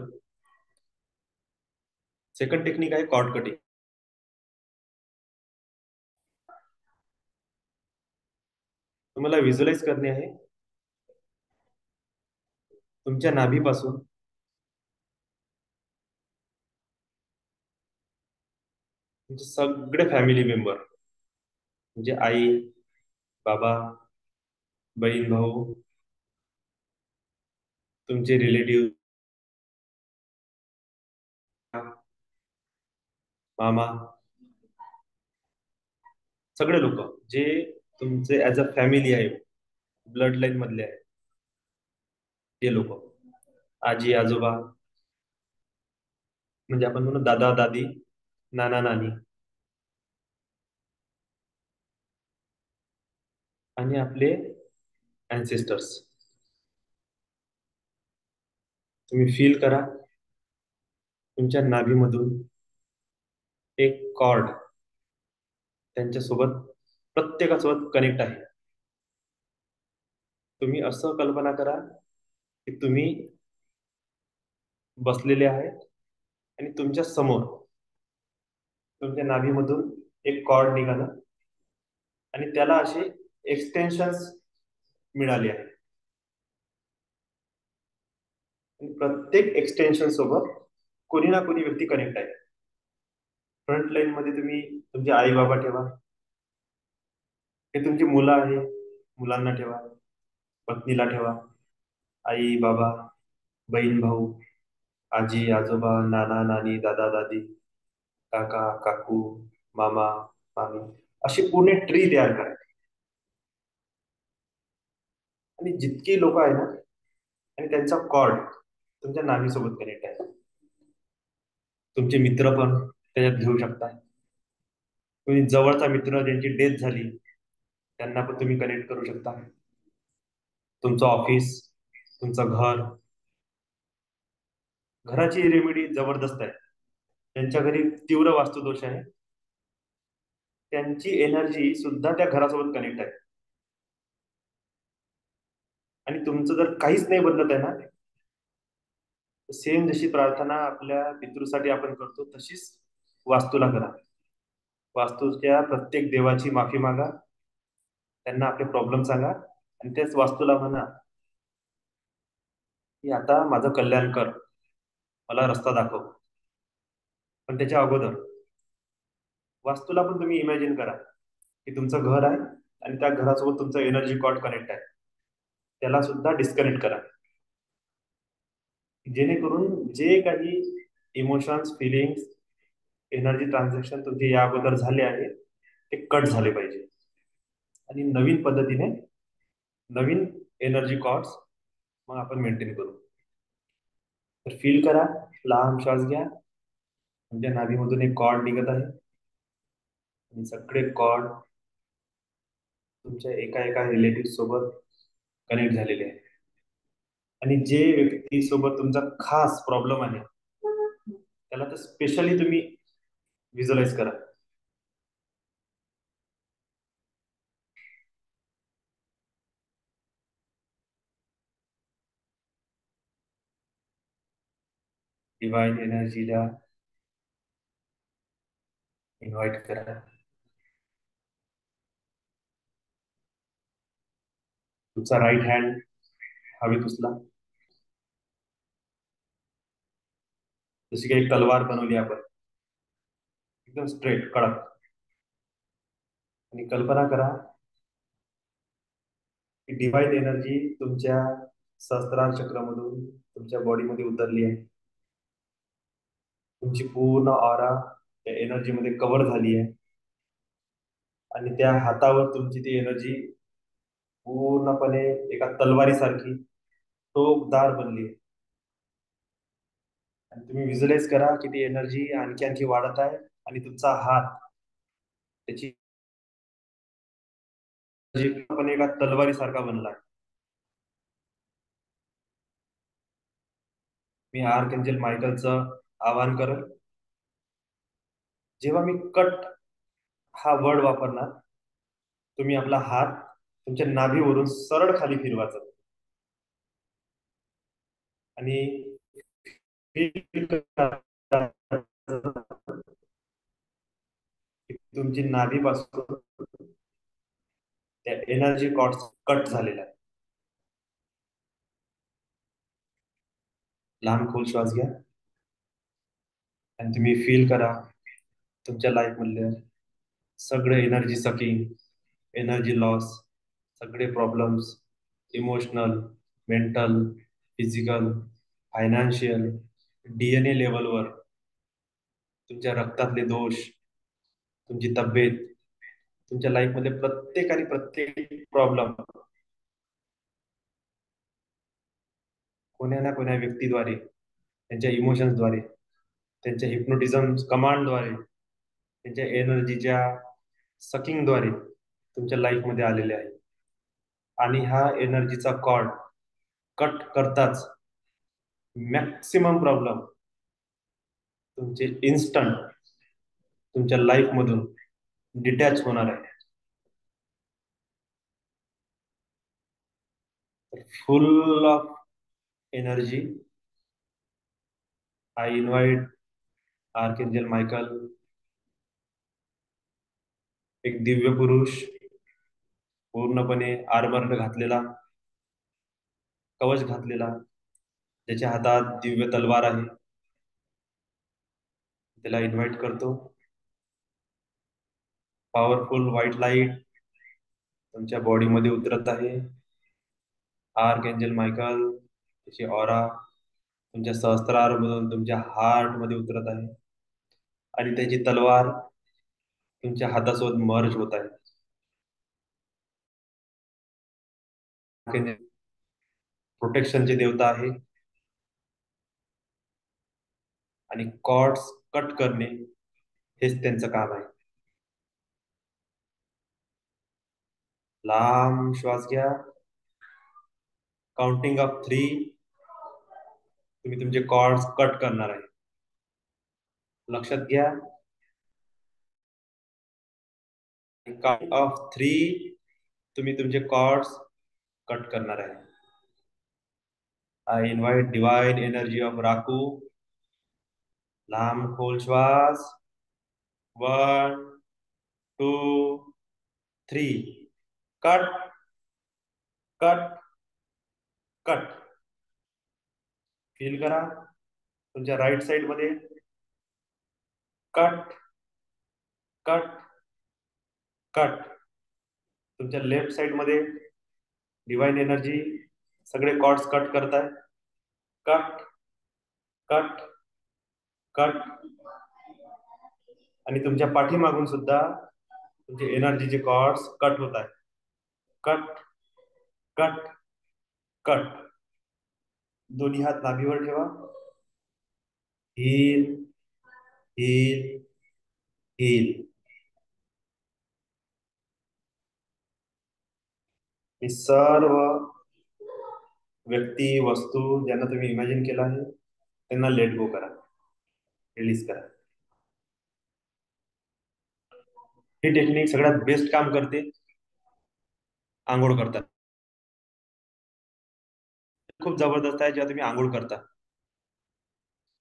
सेकंड टेक्निक आहे कॉर्ड कटिंग. तुम्हाला व्हिज्युअलाइज करणे आहे, तुमच्या नाभीपासून तुमचे सगळे फॅमिली मेंबर, म्हणजे आई, बाबा, बहीण, भाऊ, तुमचे रिलेटिव्ह, मामा, सगळे लोक जे तुमचे ऍज अ फॅमिली आहे, ब्लड लाईन मधले आहे, ते लोक, आजी आजोबा, म्हणजे आपण म्हणू दादा दादी, नाना नानी, आणि आपले अँसेस्टर्स. तुम्ही फील करा तुमच्या नाभीमधून एक कॉर्ड त्यांच्यासोबत, प्रत्येकासोबत कनेक्ट आहे. तुम्ही असं कल्पना करा की तुम्ही बसलेले आहेत आणि तुमच्या समोर तुमच्या नाभीमधून एक कॉर्ड निघाला आणि त्याला असे एक्सटेन्शन्स मिळाले आहेत. आणि प्रत्येक एक्सटेन्शन सोबत कोणी ना कोणी व्यक्ती कनेक्ट आहे. फ्रंट लाईन मध्ये तुम्ही तुमचे आई बाबा ठेवा, हे तुमची मुलं आहे, मुलांना ठेवा, पत्नीला ठेवा, आई बाबा, बहीण भाऊ, आजी आजोबा, नाना नानी, दादा दादी, काका काकू, मामा मामी, अशी पूर्ण ट्री तयार करा. आणि जितकी लोक आहे ना, आणि त्यांचा कॉर्ड तुमच्या नाभीसोबत कनेक्ट आहे. तुमचे मित्र पण त्याच्यात घेऊ शकता. कोणी जवळचा मित्र ज्यांची डेथ झाली त्यांना पण तुम्ही कनेक्ट करू शकता. तुमचं ऑफिस, तुमचं घर, घराची रेमेडी जबरदस्त आहे. ज्यांच्या घरी तीव्र वास्तुदोष आहे त्यांची एनर्जी सुद्धा त्या घरासोबत कनेक्ट आहे. आणि तुमचं जर काहीच नाही बदलत आहे ना, सेम जशी प्रार्थना आपल्या पितृसाठी आपण करतो तशीच वास्तूला करा. वास्तूच्या प्रत्येक देवाची माफी मागा, त्यांना आपले प्रॉब्लेम सांगा, आणि त्याच वास्तूला म्हणा की आता माझं कल्याण कर, मला रस्ता दाखव. पण त्याच्या अगोदर वास्तूला पण तुम्ही इमॅजिन करा की तुमचं घर आहे आणि त्या घरासोबत तुमचं एनर्जी कॉर्ड कनेक्ट आहे. त्याला सुद्धा डिस्कनेक्ट करा, जेणेकरून जे काही इमोशन्स, फिलिंग्स, एनर्जी ट्रान्झॅक्शन तुमचे या अगोदर झाले आहे ते कट झाले पाहिजे, आणि नवीन पद्धतीने नवीन एनर्जी कॉर्ड्स मग आपण मेंटेन करू. तर फील करा, लहान श्वास घ्या, तुमच्या नाभीमधून एक कॉर्ड निघत आहे आणि सगळे कॉर्ड तुमच्या एका एका रिलेटिव्ह सोबत कनेक्ट झालेले आहे. आणि जे व्यक्ती सोबत तुमचा खास प्रॉब्लेम आहे त्याला तर स्पेशली तुम्ही व्हिज्युअलाइज करा. डिवाइन एनर्जीला इन्व्हाइट करा. तुमचा राईट हँड हवेत उचला. जशी काही तलवार बनवली आपण, एकदम स्ट्रेट कडक. आणि कल्पना करा की डिवाइन एनर्जी तुमच्या सहस्त्रार चक्रामधून तुमच्या बॉडीमध्ये उतरली आहे. तुमची पूर्ण ऑरा त्या एनर्जी मध्ये कव्हर झाली आहे. आणि त्या हातावर तुमची ती एनर्जी पूर्णपणे एका तलवारीसारखी टोकदार बनली आहे. आणि तुम्ही व्हिज्युअलाइज करा की ती एनर्जी आणखी आणखी वाढत आहे आणि तुमचा हात त्याची energy पण एका तलवारीसारखा बनला आहे. मी आर्कएंजल मायकलचं आवाहन करत, जेव्हा मी कट हा वर्ड वापरणार, तुम्ही आपला हात तुमच्या नाभीवरून सरळ खाली फिरवायचा आणि feel करा की तुमची नाभीपासून त्या एनर्जी कॉर्ड कट झालेला आहे. लहान खोल श्वास घ्या आणि तुम्ही फील करा तुमच्या लाईफ मधले सगळे एनर्जी सकिंग, एनर्जी लॉस, सगळे problems, emotional, mental, physical, financial, DNA लेवलवर तुमच्या रक्तातले दोष, तुमची तब्येत, तुमच्या लाईफ मध्ये प्रत्येक आणि प्रत्येक प्रॉब्लेम कोण्या ना कोण्या व्यक्तीद्वारे, त्यांच्या इमोशन्सद्वारे, त्यांच्या हिप्नोटिझम कमांडद्वारे, त्यांच्या एनर्जीच्या सकिंगद्वारे तुमच्या लाईफ मध्ये आलेले आहे. आणि हा एनर्जीचा कॉर्ड कट करताच मॅक्सिमम प्रॉब्लेम तुमचे इन्स्टंट तुमच्या लाईफ मधून डिटॅच होणार आहे. फुल of energy, I invite archangel Michael, एक दिव्य पुरुष, पूर्णपणे आर्मर घातलेला, कवच घातलेला, ज्याच्या हातात दिव्य तलवार आहे, त्याला इन्व्हाइट करतो. पॉवरफुल व्हाईट लाईट तुमच्या बॉडीमध्ये उतरत आहे. आर्कएंजल मायकल त्याची ऑरा तुमच्या सहस्त्रार मधून तुमच्या हार्ट मध्ये उतरत आहे आणि त्याची तलवार तुमच्या हातासोबत मर्ज होत आहे. प्रोटेक्शनचे देवता आहे आणि कॉर्ड्स कट करणे हेच त्यांचं काम आहे. लांब श्वास घ्या. काउंटिंग ऑफ 3 तुम्ही तुमचे कॉर्ड्स कट करणार आहे. लक्षात घ्या. काउंट ऑफ 3 तुम्ही तुमचे कॉर्ड्स कट करणार आहे. I invite divine energy of Raku. लांब खोल श्वास. 1 2 3 कट कट कट. फील करा तुमच्या राईट साइड मध्ये कट कट कट. तुमच्या लेफ्ट साइड मध्ये डिवाइन एनर्जी सगळे कॉर्ड्स कट करताय. Cut cut cut. आणि तुमच्या पाठीमागून सुद्धा तुमचे एनर्जीचे कॉर्ड्स कट होत आहे. Cut cut cut. दोन्ही हात नाभीवर ठेवा. Heal heal heal. ही सर्व व्यक्ती, वस्तू ज्यांना तुम्ही इमॅजिन केला आहे त्यांना लेट गो करा, रिलीज करा. ही टेक्निक सगळ्यात बेस्ट काम करते आंघोळ करतात. खूप जबरदस्त आहे जेव्हा तुम्ही आंघोळ करता,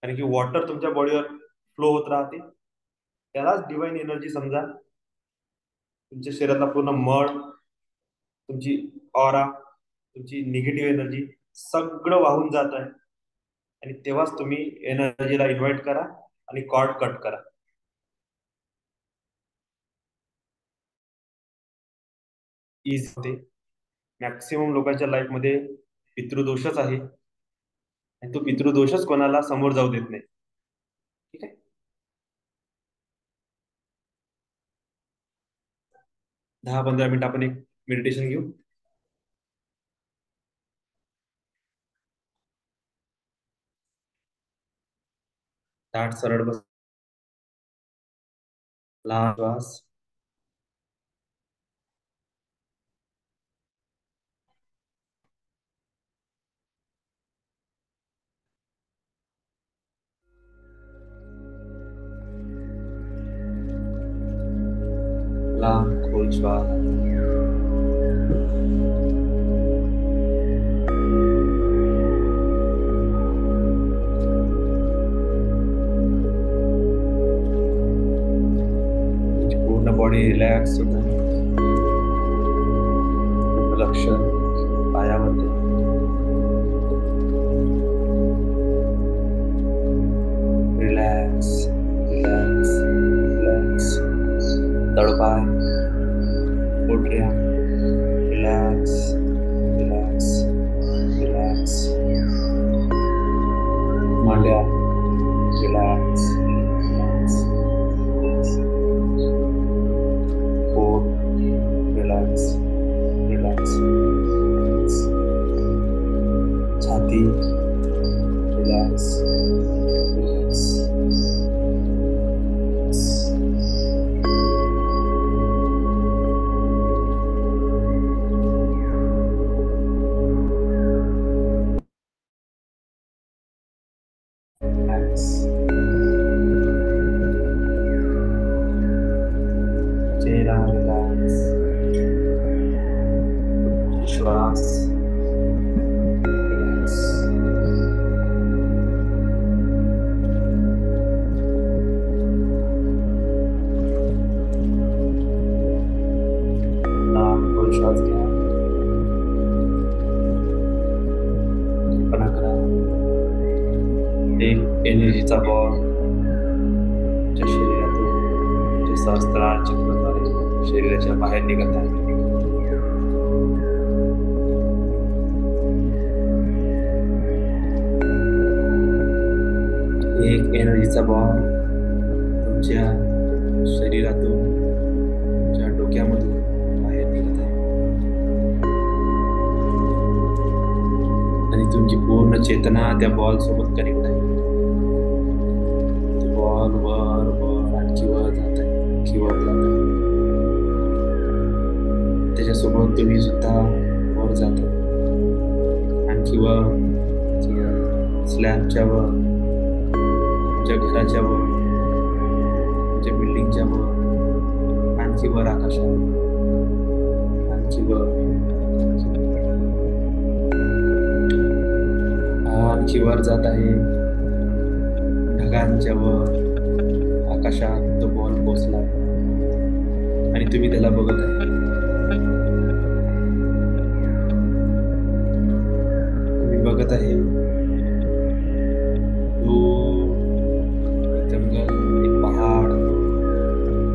कारण की वॉटर तुमच्या बॉडीवर फ्लो होत राहते. त्यालाच डिवाइन एनर्जी समजा. तुमच्या शरीरातला पूर्ण मळ, तुमची ऑरा, तुमची निगेटिव्ह एनर्जी सगळं वाहून जात आहे आणि तेव्हाच तुम्ही एनर्जीला इन्व्हाइट करा आणि कॉर्ड कट करा. इझी होते. मॅक्सिमम लोकांच्या लाईफ मध्ये पितृदोषच आहे आणि तो पितृदोषच कोणाला समोर जाऊ देत नाही. ठीक आहे. 10-15 मिनिट आपण एक मेडिटेशन घेऊ. ताट सरळ बस. लहान श्वास. लहान खोल श्वास. पूर्ण बॉडी रिलॅक्स होत आहे. लक्ष पायामध्ये. Relax relax relax. तळपाय, पोटऱ्या. Relax relax relax. मांड्या. Relax relax. पोट. Relax relax. छाती. Relax relax. चेहरा रिलॅक्स. श्वास रिलॅक्स. खोल श्वास घ्या. कल्पना करा एक एनर्जीचा बॉल तुमच्या शरीरातून जे सहस्त्रार चक्राद्वारे शरीराच्या बाहेर निघत आहे. एक एनर्जीचा बॉल तुमच्या शरीरातून तुमच्या डोक्यामधून बाहेर निघत आहे आणि तुमची पूर्ण चेतना त्या बॉल सोबत कनेक्ट आहे. बॉल वर वर आणखी वर जात आहे, आणखी वर जात आहे. त्याच्यासोबत तुम्ही सुद्धा वर जात आहे, आणखी वर. स्लॅबच्या वर, तुमच्या घराच्या वर, तुमच्या बिल्डिंगच्या वर, आणखी वर आकाशात, आणखी वर, आणखी वर जात आहे. ढगांच्या वर आकाशात तो बॉल पोचला आणि तुम्ही त्याला बघत आहे. तुम्ही बघत आहे एक जंगल, एक पहाड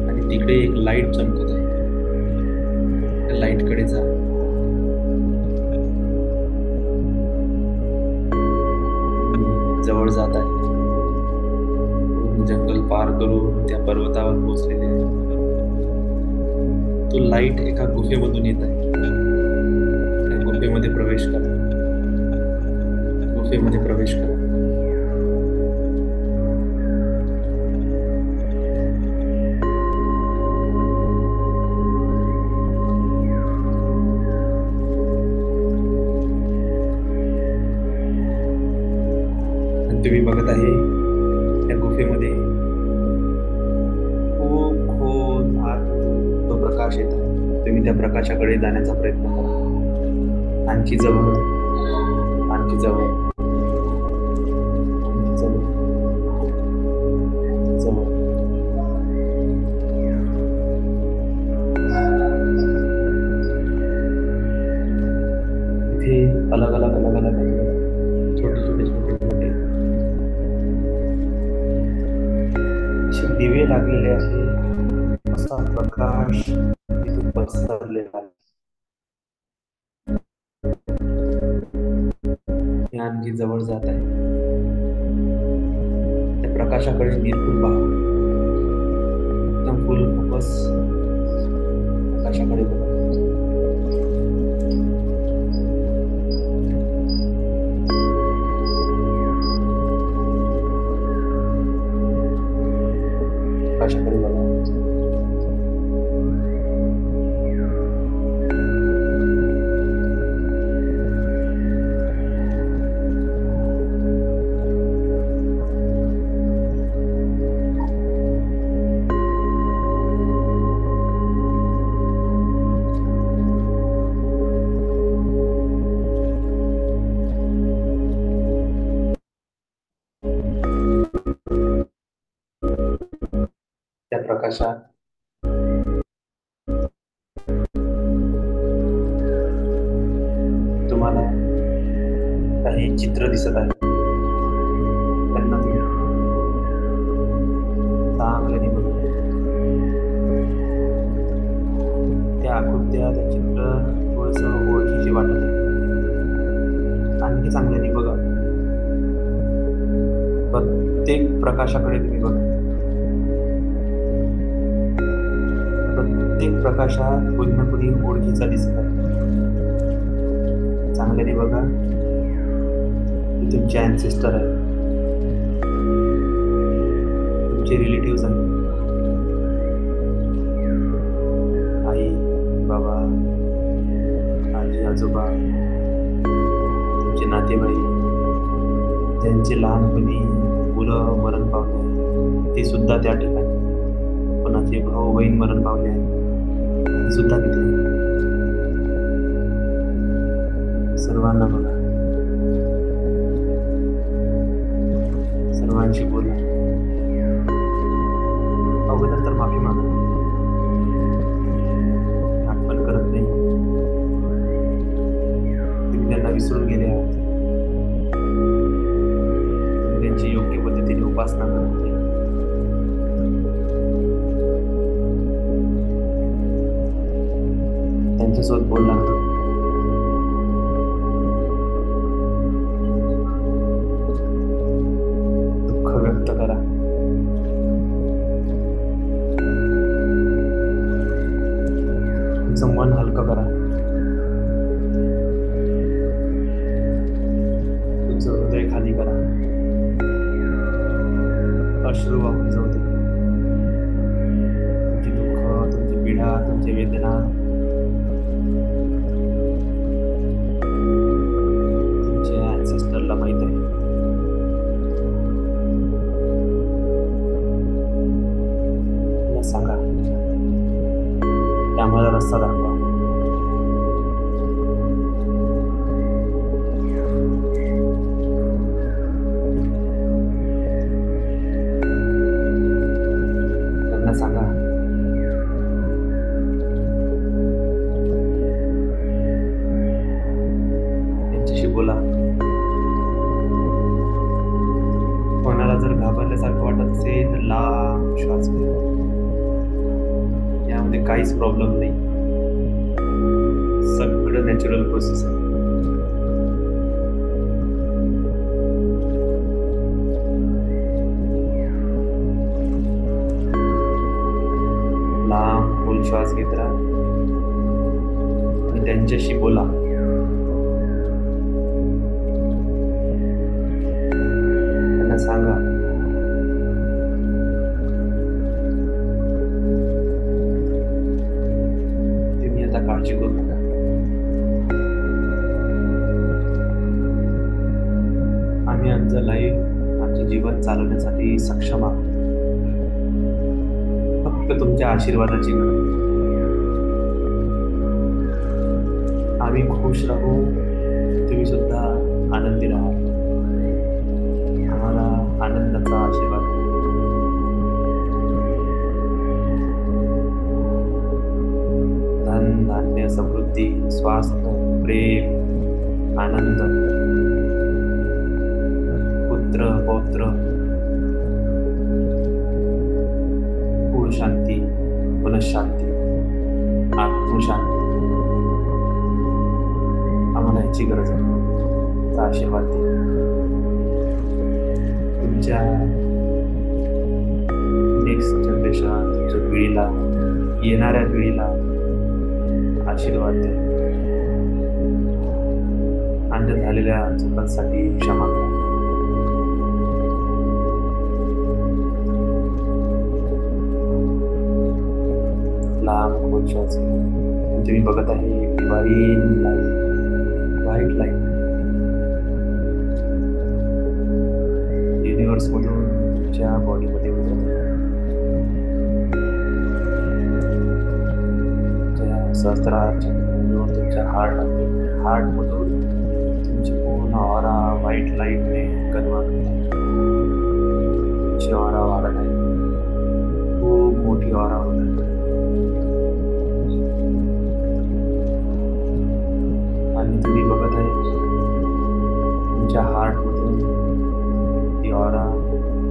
आणि तिकडे एक लाईट चमकत आहे. त्या लाईटकडे जा. जवळ जात आहे. जंगल पार करून त्या पर्वतावर पोहोचलेले आहे. तो लाईट एका गुफेमधून येत आहे. त्या गुफेमध्ये प्रवेश करा. गुफेमध्ये प्रवेश करा. आणि तुम्ही बघत आहे त्या गुफेमध्ये खूप खोल आत तो प्रकाश येत आहे. तुम्ही त्या प्रकाशाकडे जाण्याचा प्रयत्न करा. आणखी जवळ, आणखी जवळ, आणखी जवळ, जवळ. इथे अलग अलग अलग अलग अलग छोटे छोटे छोटे छोटे प्रकाश इथून पसरलेला आहे. हे आणखी जवळ जात आहे. त्या प्रकाशाकडे निरखून पहा. एकदम फुल फोकस प्रकाशाकडे बघा. प्रकाशाकडे बघा. त्या प्रकाशात तुम्हाला काही चित्र दिसत आहे. त्यांना तुम्ही चांगल्याने बघा. त्या आकृत्या, त्या चित्र थोडस ओळखीचे वाटत आहे. आणखी चांगल्याने बघा. प्रत्येक प्रकाशाकडे तुम्ही बघा. प्रत्येक प्रकाशात कोणी ना कोणी ओळखीचा दिसत आहे. चांगल्याने बघा. ते तुमचे अँसेस्टर आहेत, तुमचे रिलेटिव्ह आहेत. आई, बाबा, आजी, आजोबा, तुमचे नातेवाईक, ज्यांचे लहानपणी मुलं मरण पावले ते सुद्धा त्या ठिकाणी. कोणाचे भाऊ बहीण मरण पावले आहे ते सुद्धा तिथे. सर्वांना बघा. सर्वांशी बोला. अगोदर तर माफी मागा. आठवण करत नाही. तुम्ही त्यांना विसरून गेले आहात. तुम्ही त्यांची योग्य पद्धतीने उपासना करत नाही. त्यांच्यासोबत बोलला. दुःख व्यक्त करा. तुमचं मन हलकं करा. तुमचं हृदय खाली करा. अश्रू वाहून जाऊ दे. तुमची दुःख, तुमची पीडा, तुमची वेदना माहित आहे. त्यांना सांगा. ते आम्हाला रस्ता दाखवा. त्यांना सांगा. त्यांच्याशी बोला. कोणाला जर घाबरल्यासारखं वाटत असेल तर लांब श्वास घ्या. यामध्ये काहीच प्रॉब्लेम नाही. सगळं नॅचरल प्रोसेस आहे. लांब खोल श्वास घेत राहा आणि त्यांच्याशी बोला. सांगा. तुम्ही आता काळजी करू नका. आम्ही आमचं लाईफ, आमचे जीवन चालवण्यासाठी सक्षम आहोत. फक्त तुमच्या आशीर्वादाची गरज. आम्ही खुश राहू, तुम्ही सुद्धा आनंदी राहा. आम्हाला आनंदाचा आशीर्वाद. धन, धान्य, समृद्धी, स्वास्थ्य, प्रेम, आनंद, पुत्र, पौत्र, पूर्ण शांती मनशांती, आत्मशांती आम्हाला याची गरज आहे. तर आशीर्वाद द्या तुमच्या नेक्स्ट जनरेशन, तुमच्या पिढीला, येणाऱ्या पिढीला आशीर्वाद द्या. अंध झालेल्या चुकांसाठी क्षमा करा. लांब खोल श्वास तुम्ही बघत आहे व्हाईट लाईट युनिव्हर्स मधून तुमच्या बॉडीमध्ये सहस्त्रार चक्रामधून तुमच्या हार्ट मधून तुमची पूर्ण ऑरा व्हाईट लाईटने गरवा करते. तुमची ऑरा वाढत आहे, खूप मोठी ऑरा होत आहे. आणि तुम्ही बघत आहे तुमच्या हार्ट मधून ती ऑरा,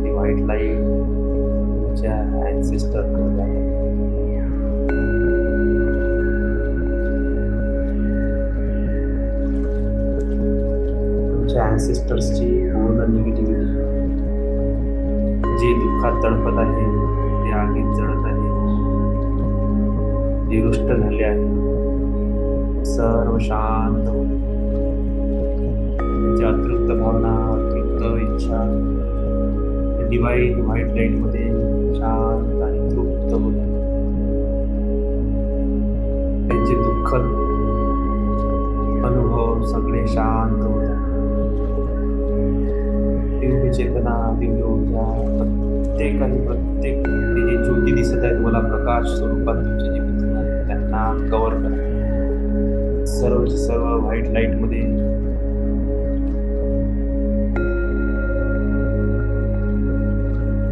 ती व्हाईट लाईट तुमच्या ॲन्सेस्टर कडे जाते. तुमच्या ॲन्सेस्टर्सची पूर्ण निगेटिव्हिटी, जे दुःखात तडफत आहे, जे आगीत जळत आहे, जे रुष्ट झाले आहे, सर्व शांत होते. त्यांची अतृप्त भावना, अतृप्त इच्छा डिवाइन व्हाईट लाईट मध्ये शांत आणि तृप्त होते. त्यांचे दुःखद अनुभव सगळे शांत होतात. दिव्य चेतना, दिव्य ऊर्जा, प्रत्येक जे ज्योती दिसत आहे तुम्हाला प्रकाश स्वरूपात तुमचे जे मित्र आहेत त्यांना कव्हर करा. सर्वचे सर्व व्हाईट लाईट मध्ये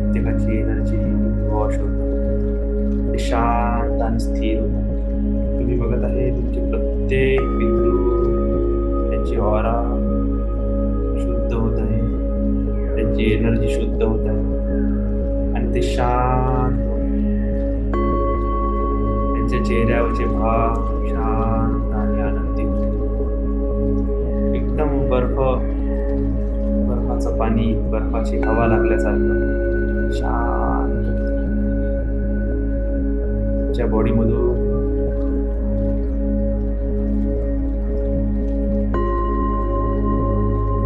प्रत्येकाची एनर्जी वॉश होते, ते शांत आणि स्थिर होते. तुम्ही बघत आहे तुमचे प्रत्येक पितृ, त्यांची ऑरा शुद्ध होत आहे, त्यांची एनर्जी शुद्ध होत आहे आणि ते शांत त्यांच्या चेहऱ्यावरचे भाव शांत आणि आनंदी होते. एकदम बर्फाचं पाणी, बर्फाची हवा लागल्यासारखं शांत तुमच्या बॉडीमधून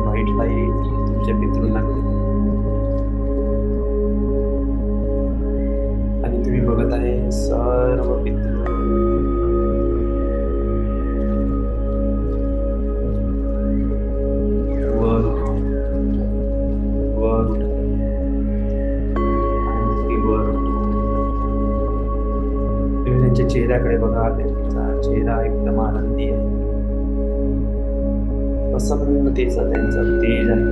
व्हाईट लाईट तुमच्या पितृंना आणि तुम्ही बघत आहे सर्व पितृ चेहऱ्याकडे बघा. त्यांचा चेहरा एकदम आनंदी आहे, प्रसन्नतेचा त्यांचा तेज आहे,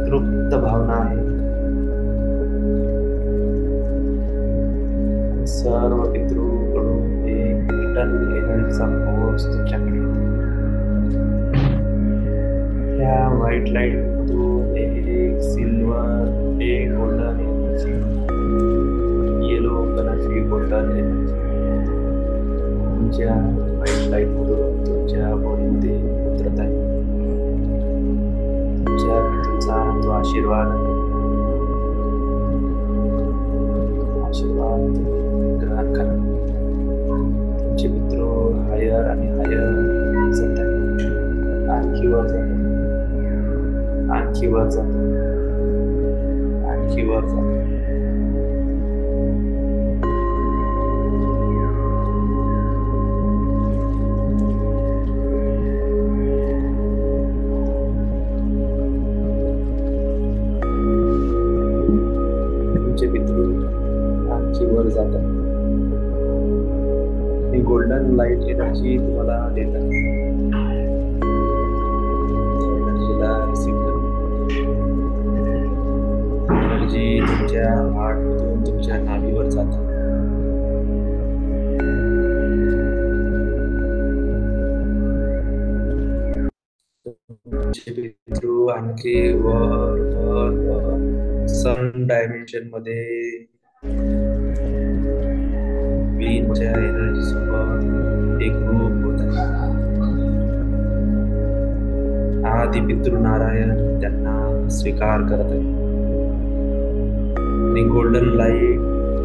तृप्त भावना आहे. सर्व पितृकडून एक रिटर्न एनर्जीचा फोर्स तुमच्याकडे त्या व्हाईट लाईट मधून एक सिल्वर, एक गोल्डन एनर्जी, येलो कलरची गोल्डन एनर्जी तुमच्या व्हाईट लाईट मधून तुमच्या बॉडीमध्ये उतरत आहे. तुमच्या पितृचा तो आशीर्वाद ग्रहण करा. तुमचे पितृ हायर आणि हायर जात आहे, आणखी वर जात आहे, आणखी वर जात आहे, आणखी वर जात आहे. तुमचे पितृ आणखी वर जातात. ही गोल्डन लाईट एनर्जी तुम्हाला देतात. एनर्जीला रिसीव्ह करा. एनर्जी तुमच्या हार्ट मधून तुमच्या नाभीवर जाते. तुमचे पितृ आणखी वर वर वर सन डायमेन्शन मध्ये एनर्जी सोबत एकरूप होत आहे. आदि पितृ नारायण त्यांना स्वीकार करत आहे आणि गोल्डन लाईट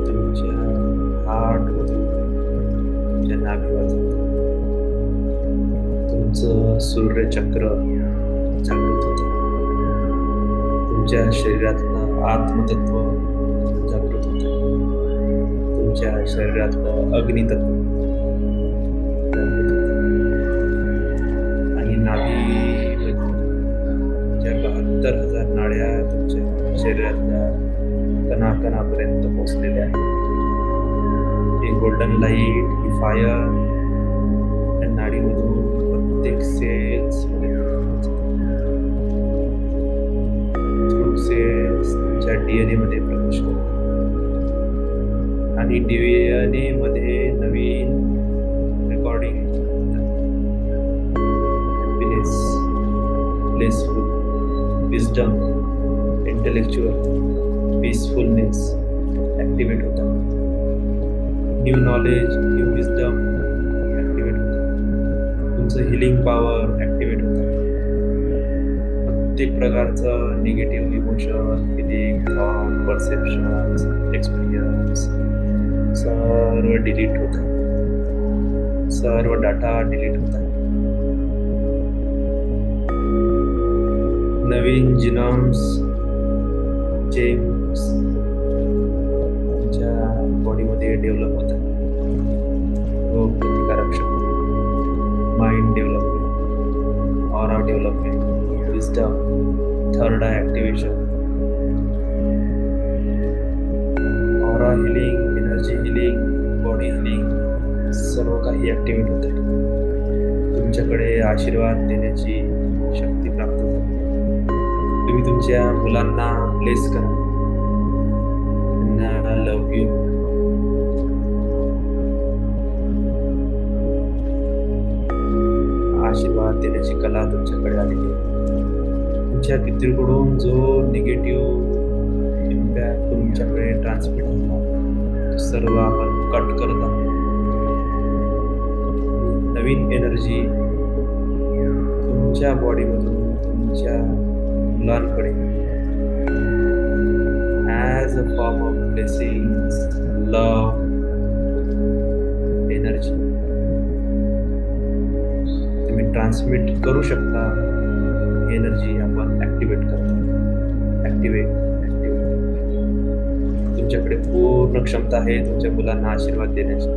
तुमच्या हार्ट मधून तुमच्या नाभीवर जाते. तुमचं सूर्यचक्र जागृत होतं. तुमच्या शरीरातलं आत्मतत्व जागृत होतं. तुमच्या शरीरातलं अग्नितत्व जागृत होतं. आणि नाभी ज्या 72,000 नाड्या तुमच्या शरीरातल्या कणाकणापर्यंत पोहोचलेल्या आहेत. ही गोल्डन लाईट, ही फायर त्या नाडीमधून प्रत्येक सेल्स थ्रू सेल्स तुमच्या डीएनए मध्ये प्रवेश करतो आणि डीएनए मध्ये नवीन recording happiness, blessful, wisdom, intellectual, peacefulness activate होतात. New knowledge, new wisdom activate होतात. तुमचं हिलिंग पॉवर ऍक्टिव्हेट होतं. प्रत्येक प्रकारचं negative emotion, feeling, thought, perception, experience सर्व डिलीट होत आहे. सर्व डाटा डिलीट होत आहे. नवीन जिनॉम्स, जेम्स तुमच्या बॉडीमध्ये डेव्हलप होत आहे. रोग प्रतिकारक शक्ती, mind development, aura development, wisdom, third eye activation, aura healing, energy healing, body healing सर्व काही ऍक्टिव्हेट होत आहे. तुमच्याकडे आशीर्वाद देण्याची शक्ती प्राप्त होते. तुम्ही तुमच्या मुलांना ब्लेस करा. त्यांना लव्ह यू. आशीर्वाद देण्याची कला तुमच्याकडे आलेली आहे. तुमच्या पितृकडून जो निगेटिव्ह इम्पॅक्ट तुमच्याकडे ट्रान्समिट होता सर्व आपण कट करत आहोत. नवीन एनर्जी तुमच्या बॉडीमधून तुमच्या मुलांकडे as a form of blessings, love, energy तुम्ही ट्रान्समिट करू शकता. एनर्जी आपण ऍक्टिव्हेट करतो. ऍक्टिव्हेट तुमच्याकडे पूर्ण क्षमता आहे तुमच्या मुलांना आशीर्वाद देण्याची.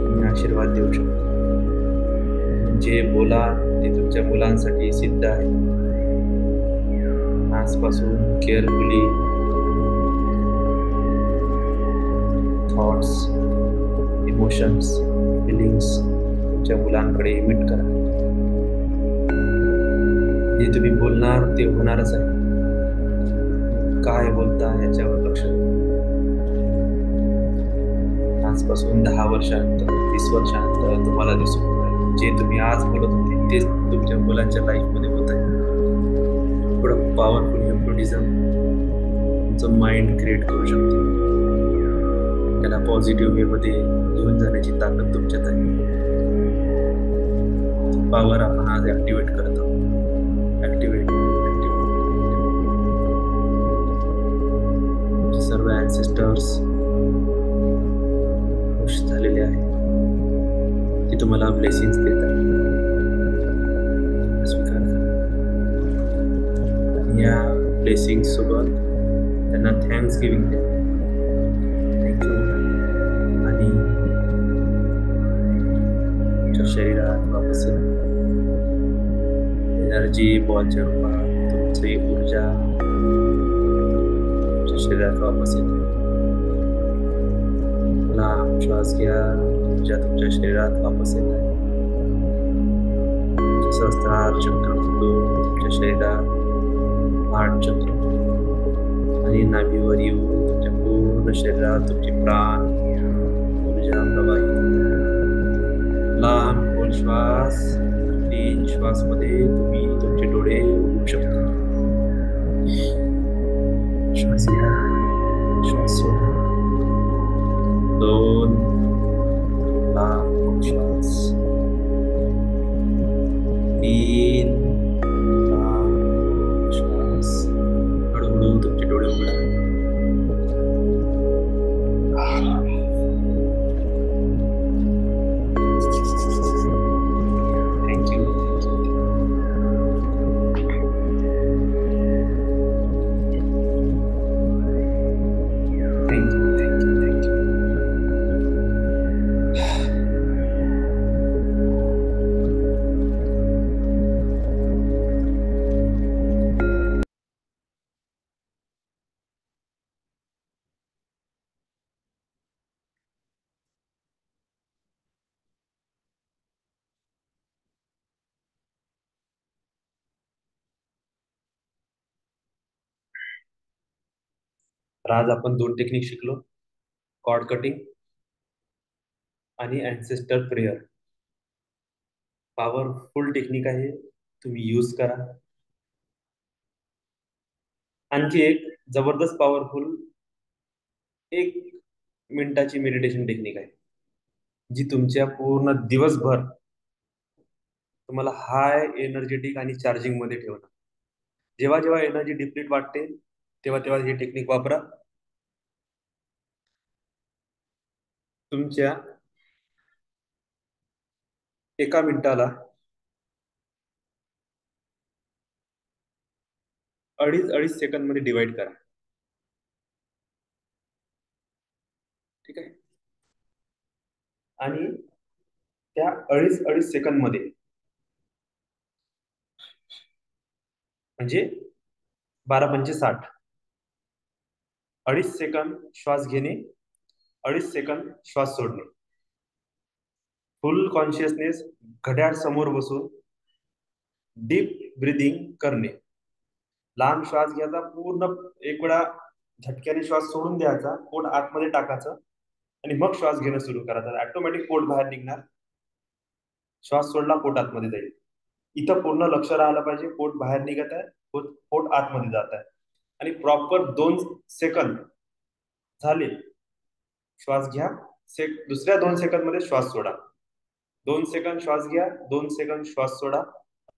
तुम्ही आशीर्वाद देऊ शकता. जे बोला ते तुमच्या मुलांसाठी सिद्ध आहे. आजपासून केअरफुली थॉट्स, इमोशन्स, फिलिंग्स तुमच्या मुलांकडे इमिट करा. जे तुम्ही बोलणार ते होणारच आहे. काय बोलता याच्यावर लक्ष द्या. आजपासून 10 वर्षानंतर, 20 वर्षानंतर तुम्हाला दिसून जे तुम्ही आज बोलत होते तेच तुमच्या मुलांच्या लाईफमध्ये होत आहे. थोडं पॉवरफुल हिप्नोटिझम तुमचं माइंड क्रिएट करू शकते. त्याला पॉझिटिव्ह वेमध्ये घेऊन जाण्याची ताकद तुमच्यात आहे. पॉवर आपण आज ऍक्टिव्हेट करत आहोत. ऍक्टिव्हेट सर्व ॲन्सेस्टर्स खुश झालेले आहेत. ते तुम्हाला ब्लेसिंग्स देतात. स्वीकार करा. या ब्लेसिंग्स सोबत त्यांना थँक्स गिव्हिंग द्या. थँक्यू. आणि तुमच्या शरीरात वापस एनर्जी बॉलच्या रूपात तुमची ऊर्जा तुमच्या शरीरात वापस येते. श्वास घ्या. ऊर्जा तुमच्या शरीरात वापस येत आहे. सहस्त्रार चक्र तुमच्या शरीरात, हार्ट चक्र आणि नाभीवर येऊन तुमच्या पूर्ण शरीरात तुमची प्राण ऊर्जा प्रवाहित होते. लांब खोल श्वास. 3 श्वास मध्ये तुम्ही तुमचे डोळे उघडू शकता. श्वास घ्या. श्वास सोडा. 2 श्वास. 3 श्वास. हळूहळू तुमचे डोळे उघडा. थँक्यू. तर आज आपण 2 टेक्निक शिकलो, कॉर्ड कटिंग आणि अँसेस्टर प्रेयर. पॉवरफुल टेक्निक आहे, तुम्ही यूज करा. आणखी एक जबरदस्त पॉवरफुल 1 मिनिटाची मेडिटेशन टेक्निक आहे, जी तुमच्या पूर्ण दिवसभर तुम्हाला हाय एनर्जेटिक आणि चार्जिंग मध्ये ठेवणार. जेव्हा जेव्हा एनर्जी डिप्लीट वाटते तेव्हा तेव्हा ही टेक्निक वापरा. तुमच्या 1 मिनिटाला 2.5 सेकंद मध्ये डिवाइड करा. ठीक आहे. आणि त्या 2.5 सेकंद मध्ये म्हणजे 12×5 = 60. 2.5 सेकंद श्वास घेणे, 2.5 सेकंद श्वास सोडणे. फुल कॉन्शियसनेस घड्याळ समोर बसून डीप ब्रिदिंग करणे. लहान श्वास घ्यायचा, पूर्ण 1 वेळा झटक्याने श्वास सोडून द्यायचा, पोट आतमध्ये टाकायचं आणि मग श्वास घेणं सुरू करायचं. ऑटोमॅटिक पोट बाहेर निघणार. श्वास सोडला, पोट आतमध्ये जाईल. इथं पूर्ण लक्ष राहायला पाहिजे. पोट बाहेर निघत आहे, पोट आतमध्ये जात आहे. आणि प्रॉपर 2 सेकंद झाले, श्वास घ्या. दुसऱ्या 2 सेकंद मध्ये श्वास सोडा. 2 सेकंद श्वास घ्या, 2 सेकंद श्वास सोडा.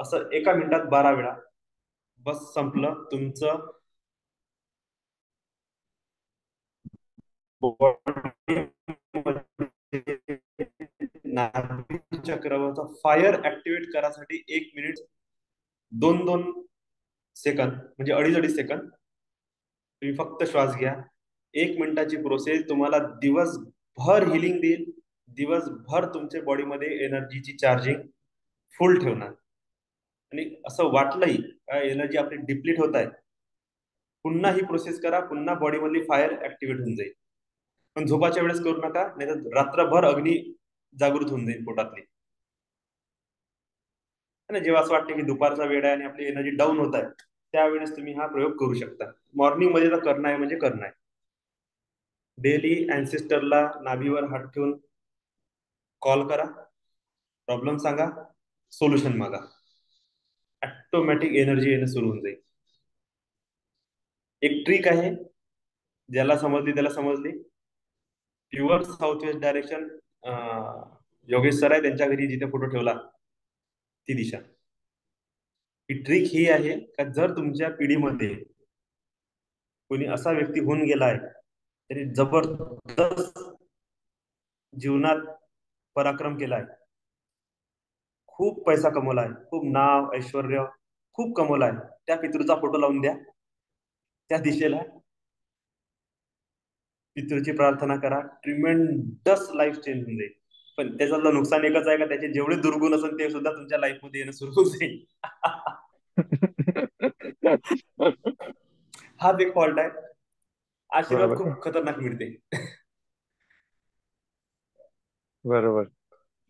असं 1 मिनिटात 12 वेळा. बस, संपलं तुमचं चक्रवाचा फायर ऍक्टिव्हेट करायसाठी 1 मिनिट 2-2 सेकंद म्हणजे 2.5 सेकंद तुम्ही फक्त श्वास घ्या. 1 मिनिटाची प्रोसेस तुम्हाला दिवसभर हिलिंग देईल. दिवसभर तुमच्या बॉडीमध्ये एनर्जीची चार्जिंग फुल ठेवणार. आणि असं वाटलंही एनर्जी आपली डिप्लीट होत आहे, पुन्हा ही प्रोसेस करा, पुन्हा बॉडीमधली फायर ऍक्टिव्हेट होऊन जाईल. पण झोपाच्या वेळेस करू नका, नाहीतर रात्रभर अग्नी जागृत होऊन जाईल पोटातली. आणि जेव्हा असं वाटतं की दुपारचा वेळ आहे आणि आपली एनर्जी डाऊन होत आहे, त्यावेळेस तुम्ही हा प्रयोग करू शकता. मॉर्निंग मध्ये तर करणं आहे म्हणजे करणं आहे. डेली अँसेस्टरला नाभीवर हात ठेवून कॉल करा, प्रॉब्लेम सांगा, सोल्युशन मागा. ऑटोमॅटिक एनर्जी येणं सुरू होऊन जाईल. एक ट्रिक आहे, ज्याला समजली त्याला समजली. Pure south west direction Yogesh sir आहे, त्यांच्या घरी जिथे फोटो ठेवला ती दिशा. ही ट्रिक ही आहे का, जर तुमच्या पिढीमध्ये कोणी असा व्यक्ती होऊन गेलाय, तरी जबरदस्त जीवनात पराक्रम केलाय, खूप पैसा कमवलाय, खूप नाव ऐश्वर खूप कमवलाय, त्या पितृचा फोटो लावून द्या. त्या दिशेला पितृची प्रार्थना करा. ट्रिमेंडस लाईफ चेंज होऊन जाईल. पण त्याच्यातलं नुकसान एकच आहे का, त्याचे जेवढे दुर्गुण असेल ते सुद्धा तुमच्या लाईफ मध्ये येणं सुरू होऊन जाईल. हा एक फॉल्ट आहे. आशीर्वाद खूप खतरनाक मिळते. बरोबर.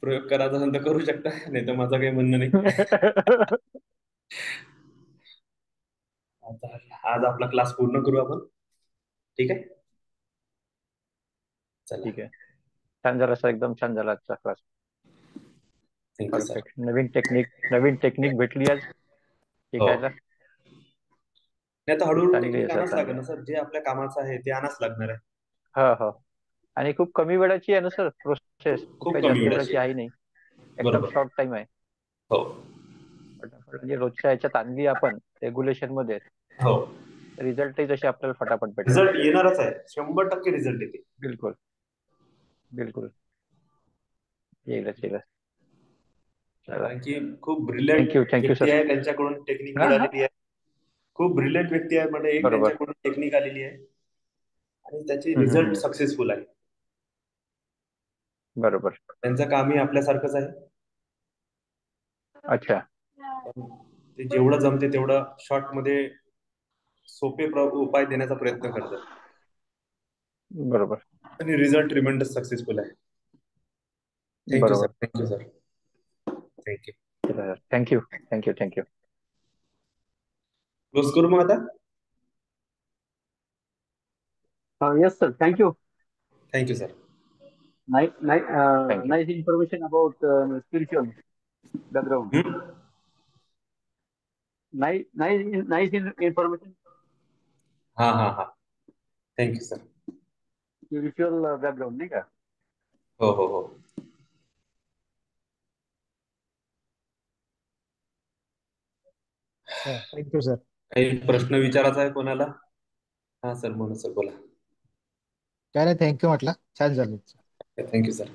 प्रयोग करायचा असेल तर करू शकता, नाही तर माझं काही म्हणणं नाही. आज आपला क्लास पूर्ण करू आपण. ठीक आहे, चला. ठीक आहे. छान झाला सर, एकदम छान झाला आजचा क्लास. Thank you sir. परफेक्ट. नवीन टेक्निक भेटली आज शिकायला. नाही तर हळूहळू चांगली आहे टेक्निक सर, आणाच चांगली लागेल ना सर. जे आपल्या कामाचं आहे ते आणाच लागणार आहे. हो हो. आणि खूप कमी वेळाची आहे ना सर प्रोसेस, खूप खूप काही कमी जास्त वेळाची वेळाची आहे. आहे नाही. एकदम बरोबर. शॉर्ट टाइम आहे. हो. फटाफट म्हणजे रोजच्या ह्याच्यात आणली आपण रेग्युलेशन मध्ये, हो. रिझल्टही तसे आपल्याला फटाफट भेटतात. रिझल्ट येणारच आहे, 100% रिझल्ट येते. बिलकुल बिलकुल. येईलच येईलच. चला. कारण की खूप ब्रिलियंट थँक्यू व्यक्ती सर. आहे, त्यांच्याकडून टेक्निक हा हा. मिळालेली आहे. खूप ब्रिलियंट व्यक्ती आहे म्हणजे एक बरोबर. त्यांच्याकडून टेक्निक आलेली आहे आणि त्याची रिझल्ट हम्म. सक्सेसफुल आहे. बरोबर. त्यांचं कामही आपल्यासारखंच आहे. अच्छा. पण ते जेवढं जमते तेवढं शॉर्ट मध्ये सोपे उपाय देण्याचा प्रयत्न करतात बरोबर. आणि रिझल्ट ट्रिमेंडस सक्सेसफुल आहे. Thank you sir. बरोबर. Thank you sir. थँक्यू. चला सर, थँक्यू. क्लोज करू मग आता. Yes, sir. Thank you. Thank you sir. Thank you. Nice information about spiritual background. Nice information, हा हा हा. Thank you sir. spiritual background, नहीं का? हो हो हो. Thank you sir. काही प्रश्न विचारायचा आहे कोणाला? हा सर, म्हणून सर बोला. काय नाही, थँक्यू म्हटलं, छान झालं. Thank you sir.